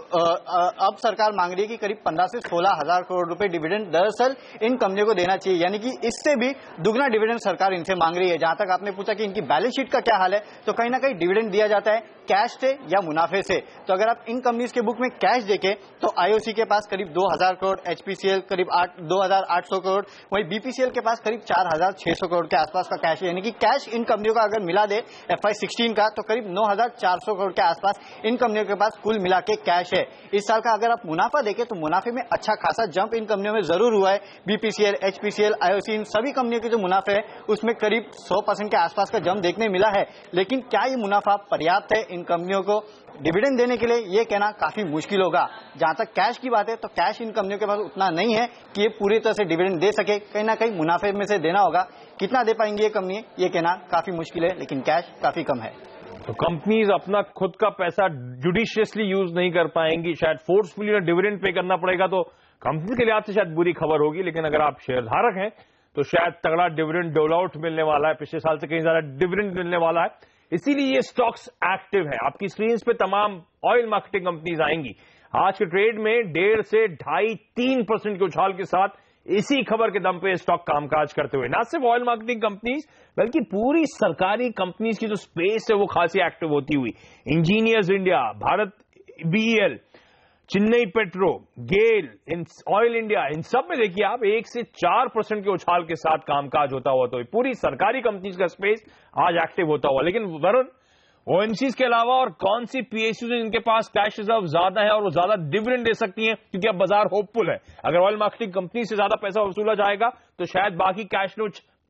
अब सरकार मांग रही है कि करीब 15 से 16,000 करोड़ रुपए डिविडेंड दरअसल इन कंपनियों को देना चाहिए, यानी कि इससे भी दुगना डिविडेंड सरकार इनसे मांग रही है। जहां तक आपने पूछा कि इनकी बैलेंस शीट का क्या हाल है, तो कहीं ना कहीं डिविडेंड दिया जाता है कैश से या मुनाफे से। तो अगर आप इन कंपनीज के बुक में कैश देखें तो आईओसी के पास करीब 2,000 करोड़, एचपीसीएल करीब 2,800 करोड़, वहीं बीपीसीएल के पास करीब 4,600 करोड़ के आसपास का कैश है, यानी कि कैश इन कंपनियों का अगर मिला दे FY16 का तो करीब 9,400 करोड़ के आसपास इन कंपनियों के पास कुल मिला के कैश है। इस साल का अगर आप मुनाफा देखें तो मुनाफे में अच्छा खासा जंप इन कंपनियों में जरूर हुआ है। बीपीसीएल, एचपीसीएल, आईओसी, इन सभी कंपनियों के जो मुनाफे है उसमें करीब 100% के आसपास का जंप देखने मिला है। लेकिन क्या ये मुनाफा पर्याप्त है इन कंपनियों को डिविडेंड देने के लिए, ये कहना काफी मुश्किल होगा। जहां तक कैश की बात है तो कैश इन कंपनियों के पास उतना नहीं है कि ये पूरी तरह से डिविडेंड दे सके, कहीं ना कहीं मुनाफे में से देना होगा। कितना दे पाएंगे ये कंपनी, ये कहना काफी मुश्किल है, लेकिन कैश काफी कम है। तो कंपनीज अपना खुद का पैसा जुडिशियसली यूज नहीं कर पाएंगी, शायद फोर्सफुली डिविडेंड पे करना पड़ेगा, तो कंपनी के लिहाज से शायद बुरी खबर होगी। लेकिन अगर आप शेयरधारक हैं तो शायद तगड़ा डिविडेंड डोल आउट मिलने वाला है, पिछले साल से कहीं ज्यादा डिविडेंड मिलने वाला है, इसीलिए ये स्टॉक्स एक्टिव है। आपकी स्क्रीन पे तमाम ऑयल मार्केटिंग कंपनीज आएंगी। आज के ट्रेड में 1.5 से 2.5-3% के उछाल के साथ इसी खबर के दम पे स्टॉक कामकाज करते हुए, ना सिर्फ ऑयल मार्केटिंग कंपनीज बल्कि पूरी सरकारी कंपनीज की जो स्पेस है वो खासी एक्टिव होती हुई। Engineers India, Bharat BEL, Chennai petro, GAIL, oil India, इन सब में देखिए आप 1 से 4% के उछाल के साथ कामकाज होता हुआ, तो पूरी सरकारी कंपनीज का स्पेस आज एक्टिव होता हुआ। लेकिन वरुण, ओएमसीज के अलावा और कौन सी पीएसयू जिनके पास कैश रिजर्व ज्यादा है और वो ज्यादा डिविडेंड दे सकती हैं, क्योंकि अब बाजार होपफुल है। अगर ऑयल मार्केटिंग कंपनी से ज्यादा पैसा वसूला जाएगा तो शायद बाकी कैश फ्लो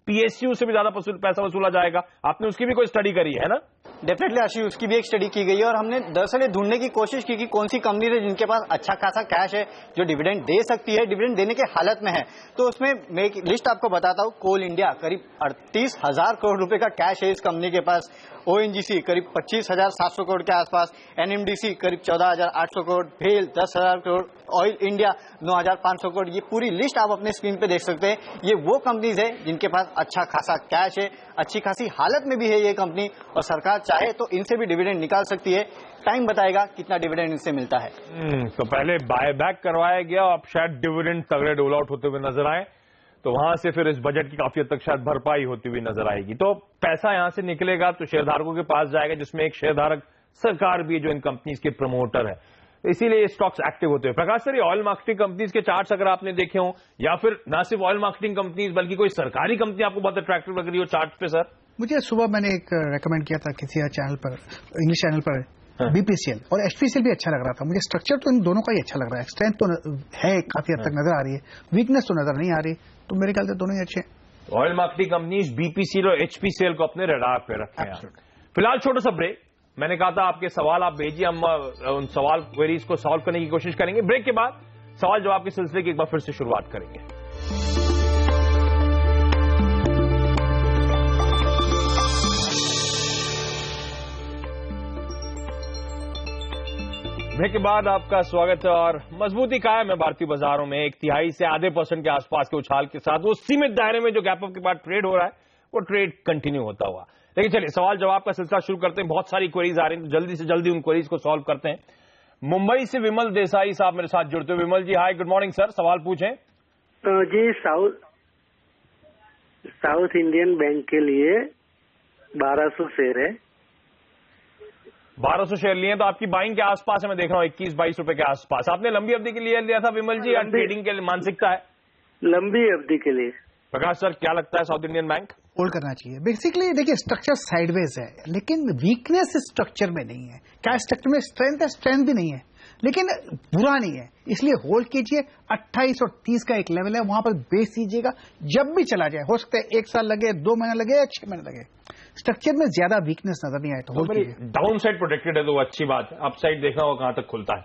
पीएसयू से भी ज्यादा पैसा वसूला जाएगा। आपने उसकी भी कोई स्टडी करी है ना? डेफिनेटली आशीष, उसकी भी एक स्टडी की गई है और हमने दरअसल ढूंढने की कोशिश की कि कौन सी कंपनी है जिनके पास अच्छा खासा कैश है, जो डिविडेंड दे सकती है, डिविडेंड देने के हालत में है। तो उसमें मैं एक लिस्ट आपको बताता हूं। कोल इंडिया करीब 38,000 करोड़ रुपए का कैश है इस कंपनी के पास, ओएनजीसी करीब 25,700 करोड़ के आसपास, एनएमडीसी करीब 14,800 करोड़, भेल 10,000 करोड़, ऑयल इंडिया 9,500 करोड़। ये पूरी लिस्ट आप अपने स्क्रीन पे देख सकते हैं। ये वो कंपनीज है जिनके पास अच्छा खासा कैश है, अच्छी खासी हालत में भी है ये कंपनी, और सरकार चाहे तो इनसे भी डिविडेंड निकाल सकती है। टाइम बताएगा कितना डिविडेंड इनसे मिलता है। तो पहले बायबैक करवाया गया, अब शायद डिविडेंड तगड़े डोल आउट होते हुए नजर आए, तो वहां से फिर इस बजट की काफी हद तक शायद भरपाई होती हुई नजर आएगी। तो पैसा यहां से निकलेगा तो शेयरधारकों के पास जाएगा, जिसमें एक शेयरधारक सरकार भी है जो इन कंपनीज के प्रमोटर है। इसीलिए ये स्टॉक्स एक्टिव होते हैं। प्रकाश सर, ये ऑयल मार्केटिंग कंपनीज के चार्ट्स अगर आपने देखे हो, या फिर ना सिर्फ ऑयल मार्केटिंग कंपनीज बल्कि कोई सरकारी कंपनी आपको बहुत अट्रैक्टिव लग रही हो चार्ट पे सर? मुझे सुबह मैंने एक रेकमेंड किया था किसी चैनल पर, इंग्लिश चैनल पर, बीपीसीएल और एचपीसीएल भी अच्छा लग रहा था मुझे। स्ट्रक्चर तो इन दोनों का ही अच्छा लग रहा है, स्ट्रेंथ तो है काफी हद तक नजर आ रही है, वीकनेस तो नजर नहीं आ रही, तो मेरे ख्याल से दोनों ही अच्छे हैं। ऑयल मार्केटिंग कंपनीज बीपीसीएल और एचपीसीएल को अपने रडार पे रखें। फिलहाल छोटा सा ब्रेक। मैंने कहा था आपके सवाल आप भेजिए, हम उन सवाल क्वेरीज को सॉल्व करने की कोशिश करेंगे। ब्रेक के बाद सवाल जवाब के सिलसिले की एक बार फिर से शुरुआत करेंगे। ब्रेक के बाद आपका स्वागत है। और मजबूती कायम है भारतीय बाजारों में, 1/3 से आधे % के आसपास के उछाल के साथ वो सीमित दायरे में जो गैप अप के बाद ट्रेड हो रहा है वो ट्रेड कंटिन्यू होता हुआ। लेकिन चलिए सवाल जवाब का सिलसिला शुरू करते हैं। बहुत सारी क्वेरीज आ रही हैं, तो जल्दी से जल्दी उन क्वेरीज को सॉल्व करते हैं। मुंबई से विमल देसाई साहब मेरे साथ जुड़ते हुए। विमल जी हाय, गुड मॉर्निंग सर, सवाल पूछें। जी साउथ इंडियन बैंक के लिए 1200 शेयर है। 1200 शेयर लिए तो आपकी बाइंग के आसपास है, मैं देख रहा हूँ 21-22 रुपए के आसपास। आपने लंबी अवधि के लिए लिया था विमल जी, या ट्रेडिंग के लिए मानसिकता है? लंबी अवधि के लिए। प्रकाश सर क्या लगता है साउथ इंडियन बैंक? होल्ड करना चाहिए। बेसिकली देखिए स्ट्रक्चर साइडवेज है, लेकिन वीकनेस स्ट्रक्चर में नहीं है। क्या स्ट्रक्चर में स्ट्रेंथ है? स्ट्रेंथ भी नहीं है, लेकिन बुरा नहीं है, इसलिए होल्ड कीजिए। 28 और 30 का एक लेवल है, वहां पर बेच दीजिएगा। जब भी चला जाए, हो सकता है 1 साल लगे, 2 महीने लगे या 6 महीने लगे, स्ट्रक्चर में ज्यादा वीकनेस नजर नहीं आए तो होल्ड कीजिए। डाउन साइड प्रोटेक्टेड है तो वो अच्छी बात है, अप साइड देखना होगा कहां तक खुलता है।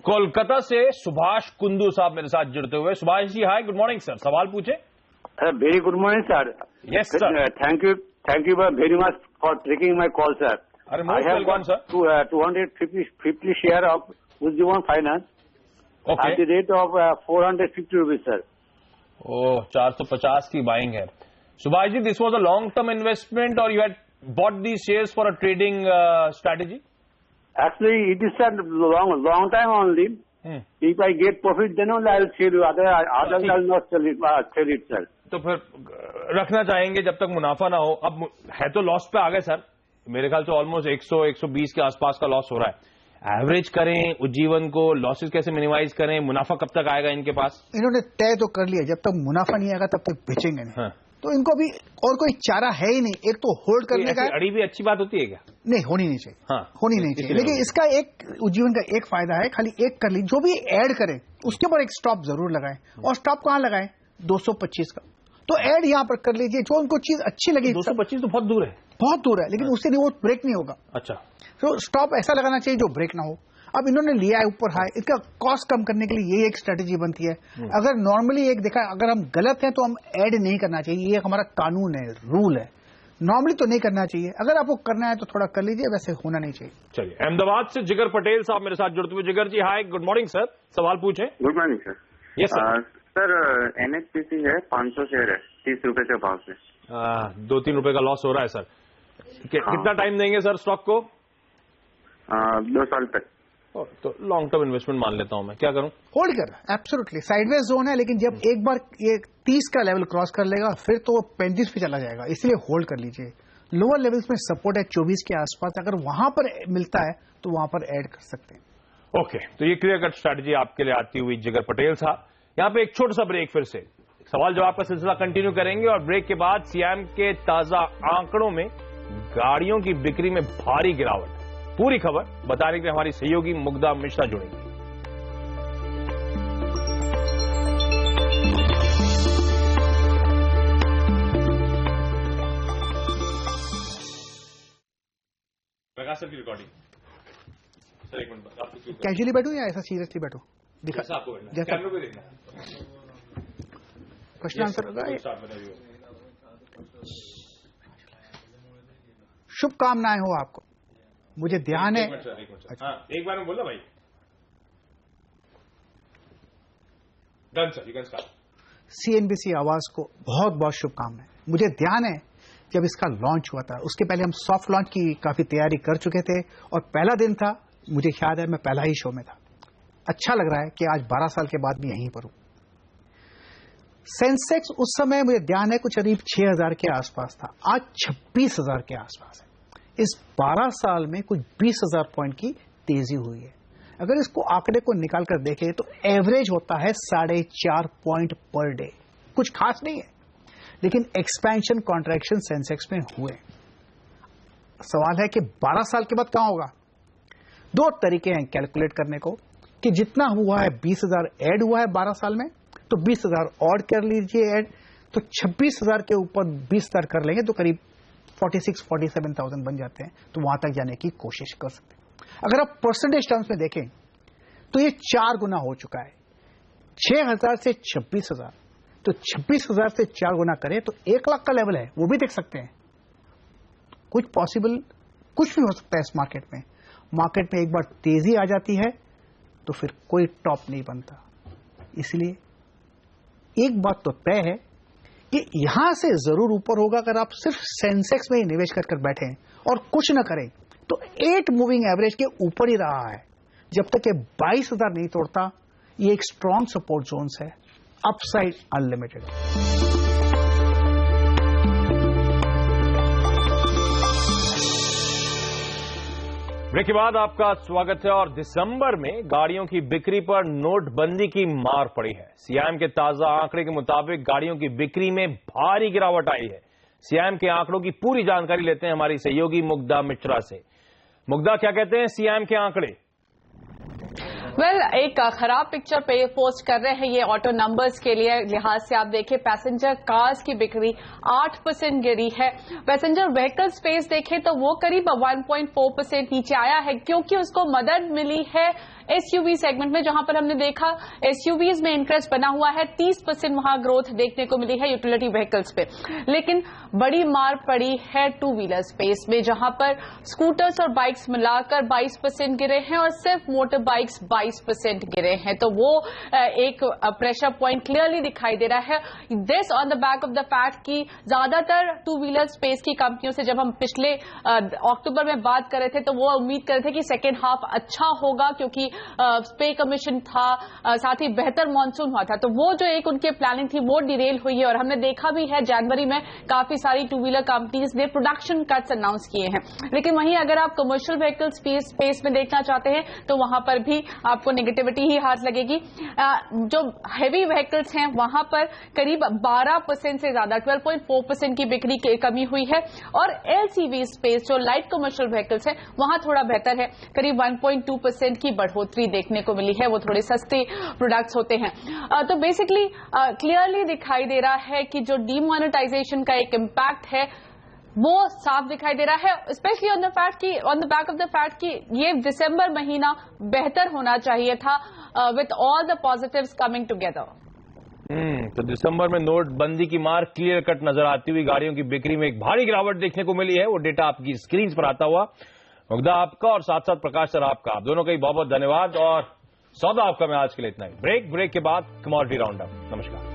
कोलकाता से सुभाष कुंदू साहब मेरे साथ जुड़ते हुए। Subhash ji hi, good morning sir, सवाल पूछे। Very good morning sir. Yes sir, thank you very much for taking my call sir. I have got 250 share of Ujjivan finance at the rate of 450 rupees sir. Oh, 450 की बाइंग है। Subhash ji, this was a long term investment or you had bought these shares for a trading strategy? Actually, it is a long time only. If I get profit, then only I will sell you. Otherwise, I will not sell it, sir. तो फिर रखना चाहेंगे जब तक मुनाफा ना हो। अब है तो लॉस पे आ गए सर, मेरे ख्याल से ऑलमोस्ट 100-120 के आसपास का लॉस हो रहा है। एवरेज करें उज्जीवन को, लॉसेस कैसे मिनिमाइज करें, मुनाफा कब तक आएगा इनके पास? इन्होंने तय तो कर लिया, जब तक मुनाफा नहीं आएगा तब तक बेचेंगे नहीं। तो इनको भी और कोई चारा है ही नहीं, एक तो होल्ड करने का। अड़ी भी अच्छी बात होती है क्या? नहीं, होनी नहीं चाहिए। होनी नहीं चाहिए, लेकिन इसका एक उज्जीवन का एक फायदा है, खाली एक कर ली, जो भी ऐड करें उसके ऊपर एक स्टॉप जरूर लगाएं। और स्टॉप कहां लगाएं? 225 का। तो ऐड यहां पर कर लीजिए, जो उनको चीज अच्छी लगी। 225 तो बहुत दूर है, बहुत दूर है, लेकिन उससे वो ब्रेक नहीं होगा। अच्छा, तो स्टॉप ऐसा लगाना चाहिए जो ब्रेक ना हो। अब इन्होंने लिया है ऊपर हाई, इसका कॉस्ट कम करने के लिए ये एक स्ट्रेटेजी बनती है। अगर नॉर्मली एक देखा, अगर हम गलत हैं तो हम ऐड नहीं करना चाहिए, ये हमारा कानून है, रूल है। नॉर्मली तो नहीं करना चाहिए, अगर आपको करना है तो थोड़ा कर लीजिए, वैसे होना नहीं चाहिए। चलिए, अहमदाबाद से जिगर पटेल साहब मेरे साथ जुड़ते हुए। जिगर जी हाय, गुड मॉर्निंग सर, सवाल पूछे। Good morning sir. Yes sir. Sir NHPC है, 500 शेयर है, 30 रुपए के भाव से 2-3 रुपए का लॉस हो रहा है सर। कितना टाइम देंगे सर स्टॉक को? 2 साल तक। तो लॉन्ग टर्म इन्वेस्टमेंट मान लेता हूं मैं, क्या करूं? होल्ड कर, एब्सोल्युटली साइडवेज जोन है, लेकिन जब एक बार ये 30 का लेवल क्रॉस कर लेगा फिर तो 35 पे चला जाएगा, इसलिए होल्ड कर लीजिए। लोअर लेवल्स में सपोर्ट है 24 के आसपास, अगर वहां पर मिलता है तो वहां पर ऐड कर सकते हैं। ओके, तो ये क्लियर कट स्ट्रैटेजी आपके लिए आती हुई जिगर पटेल साहब। यहाँ पे एक छोटा सा ब्रेक, फिर से सवाल जवाब का सिलसिला कंटिन्यू करेंगे और ब्रेक के बाद सीएम के ताजा आंकड़ों में गाड़ियों की बिक्री में भारी गिरावट, पूरी खबर बताने के लिए हमारी सहयोगी मुग्धा मिश्रा जुड़ेंगी। प्रकाश सर की रिकॉर्डिंग सर, एक मिनट, कैजुअली बैठो या ऐसा सीरियसली बैठो? दिखा आपको जैसा कैमरे पे देखना, क्वेश्चन आंसर होगा। शुभकामनाएं हो आपको, मुझे ध्यान है। एक बार में बोला भाई। Done sir, you can start. CNBC आवाज को बहुत बहुत शुभकामनाएं। मुझे ध्यान है जब इसका लॉन्च हुआ था, उसके पहले हम सॉफ्ट लॉन्च की काफी तैयारी कर चुके थे और पहला दिन था, मुझे याद है मैं पहला ही शो में था। अच्छा लग रहा है कि आज 12 साल के बाद भी यहीं पर हूं। सेंसेक्स उस समय मुझे ध्यान है कुछ करीब 6000 के आसपास था, आज 26,000 के आसपास है। इस 12 साल में कुछ 20,000 पॉइंट की तेजी हुई है। अगर इसको आंकड़े को निकाल कर देखें तो एवरेज होता है 4.5 पॉइंट पर डे, कुछ खास नहीं है, लेकिन एक्सपेंशन कॉन्ट्रैक्शन सेंसेक्स में हुए। सवाल है कि 12 साल के बाद कहां होगा। दो तरीके हैं कैलकुलेट करने को कि जितना हुआ है 20,000 ऐड हुआ है 12 साल में, तो 20,000 और कर लीजिए ऐड, तो 26,000 के ऊपर 20,000 कर लेंगे तो करीब 46-47,000 बन जाते हैं, तो वहां तक जाने की कोशिश कर सकते हैं। अगर आप परसेंटेज टर्म्स में देखें तो ये 4 गुना हो चुका है, 6,000 से 26,000, तो 26,000 से 4 गुना करें तो 1 लाख का लेवल है, वो भी देख सकते हैं। कुछ पॉसिबल, कुछ भी हो सकता है इस मार्केट में। मार्केट में एक बार तेजी आ जाती है तो फिर कोई टॉप नहीं बनता। इसलिए एक बात तो तय है कि यहां से जरूर ऊपर होगा अगर आप सिर्फ सेंसेक्स में ही निवेश कर बैठे और कुछ न करें, तो 8 मूविंग एवरेज के ऊपर ही रहा है। जब तक ये 22,000 नहीं तोड़ता, ये एक स्ट्रॉन्ग सपोर्ट जोन्स है, अपसाइड अनलिमिटेड। ब्रेक के बाद आपका स्वागत है। और दिसंबर में गाड़ियों की बिक्री पर नोटबंदी की मार पड़ी है। सीआईएम के ताजा आंकड़े के मुताबिक गाड़ियों की बिक्री में भारी गिरावट आई है। सीआईएम के आंकड़ों की पूरी जानकारी लेते हैं हमारी सहयोगी मुग्धा मिश्रा से। मुग्धा, क्या कहते हैं सीआईएम के आंकड़े? एक खराब पिक्चर पोस्ट कर रहे हैं ये ऑटो नंबर्स के लिए लिहाज से। आप देखिए पैसेंजर कार्स की बिक्री 8% गिरी है। पैसेंजर व्हीकल स्पेस देखें तो वो करीब 1.4% नीचे आया है, क्योंकि उसको मदद मिली है एसयूवी सेगमेंट में, जहां पर हमने देखा एसयूवीज में इंटरेस्ट बना हुआ है। 30% वहां ग्रोथ देखने को मिली है यूटिलिटी व्हीकल्स पे। लेकिन बड़ी मार पड़ी है टू व्हीलर स्पेस में, जहां पर स्कूटर्स और बाइक्स मिलाकर 22% गिरे हैं और सिर्फ मोटर बाइक्स 22% गिरे हैं। तो वो एक प्रेशर पॉइंट क्लियरली दिखाई दे रहा है। This on the back of the fact कि ज्यादातर टू व्हीलर स्पेस की कंपनियों से जब हम पिछले अक्टूबर में बात कर रहे थे तो वो उम्मीद कर रहे थे कि सेकेंड हाफ अच्छा होगा, क्योंकि पे कमीशन था, साथ ही बेहतर मानसून हुआ था। तो वो जो एक उनकी प्लानिंग थी वो डिरेल हुई है। और हमने देखा भी है जनवरी में काफी सारी टू व्हीलर कंपनीज ने प्रोडक्शन कट्स अनाउंस किए हैं। लेकिन वहीं अगर आप कमर्शियल व्हीकल स्पेस में देखना चाहते हैं तो वहां पर भी आपको नेगेटिविटी ही हाथ लगेगी। जो हैवी व्हीकल्स हैं वहां पर करीब 12% से ज्यादा 12.4% की बिक्री की कमी हुई है। और एलसीवी स्पेस जो लाइट कमर्शियल व्हीकल्स है वहां थोड़ा बेहतर है, करीब 1.2% की बढ़ोतरी देखने को मिली है। वो थोड़े सस्ते प्रोडक्ट्स होते हैं। तो बेसिकली क्लियरली दिखाई दे रहा है कि जो डीमोनेटाइजेशन का एक इम्पैक्ट है वो साफ दिखाई दे रहा है, specially on the back of the fact कि ये दिसंबर महीना बेहतर होना चाहिए था with all the positives coming together. तो दिसंबर में नोटबंदी की मार क्लियर कट नजर आती हुई गाड़ियों की बिक्री में एक भारी गिरावट देखने को मिली है। वो डेटा आपकी स्क्रीन पर आता हुआ। मुग्धा आपका और साथ साथ प्रकाश सर आपका, आप दोनों का ही बहुत बहुत धन्यवाद। और सौदा आपका मैं आज के लिए इतना ही। ब्रेक के बाद कमोडिटी राउंड अप। नमस्कार।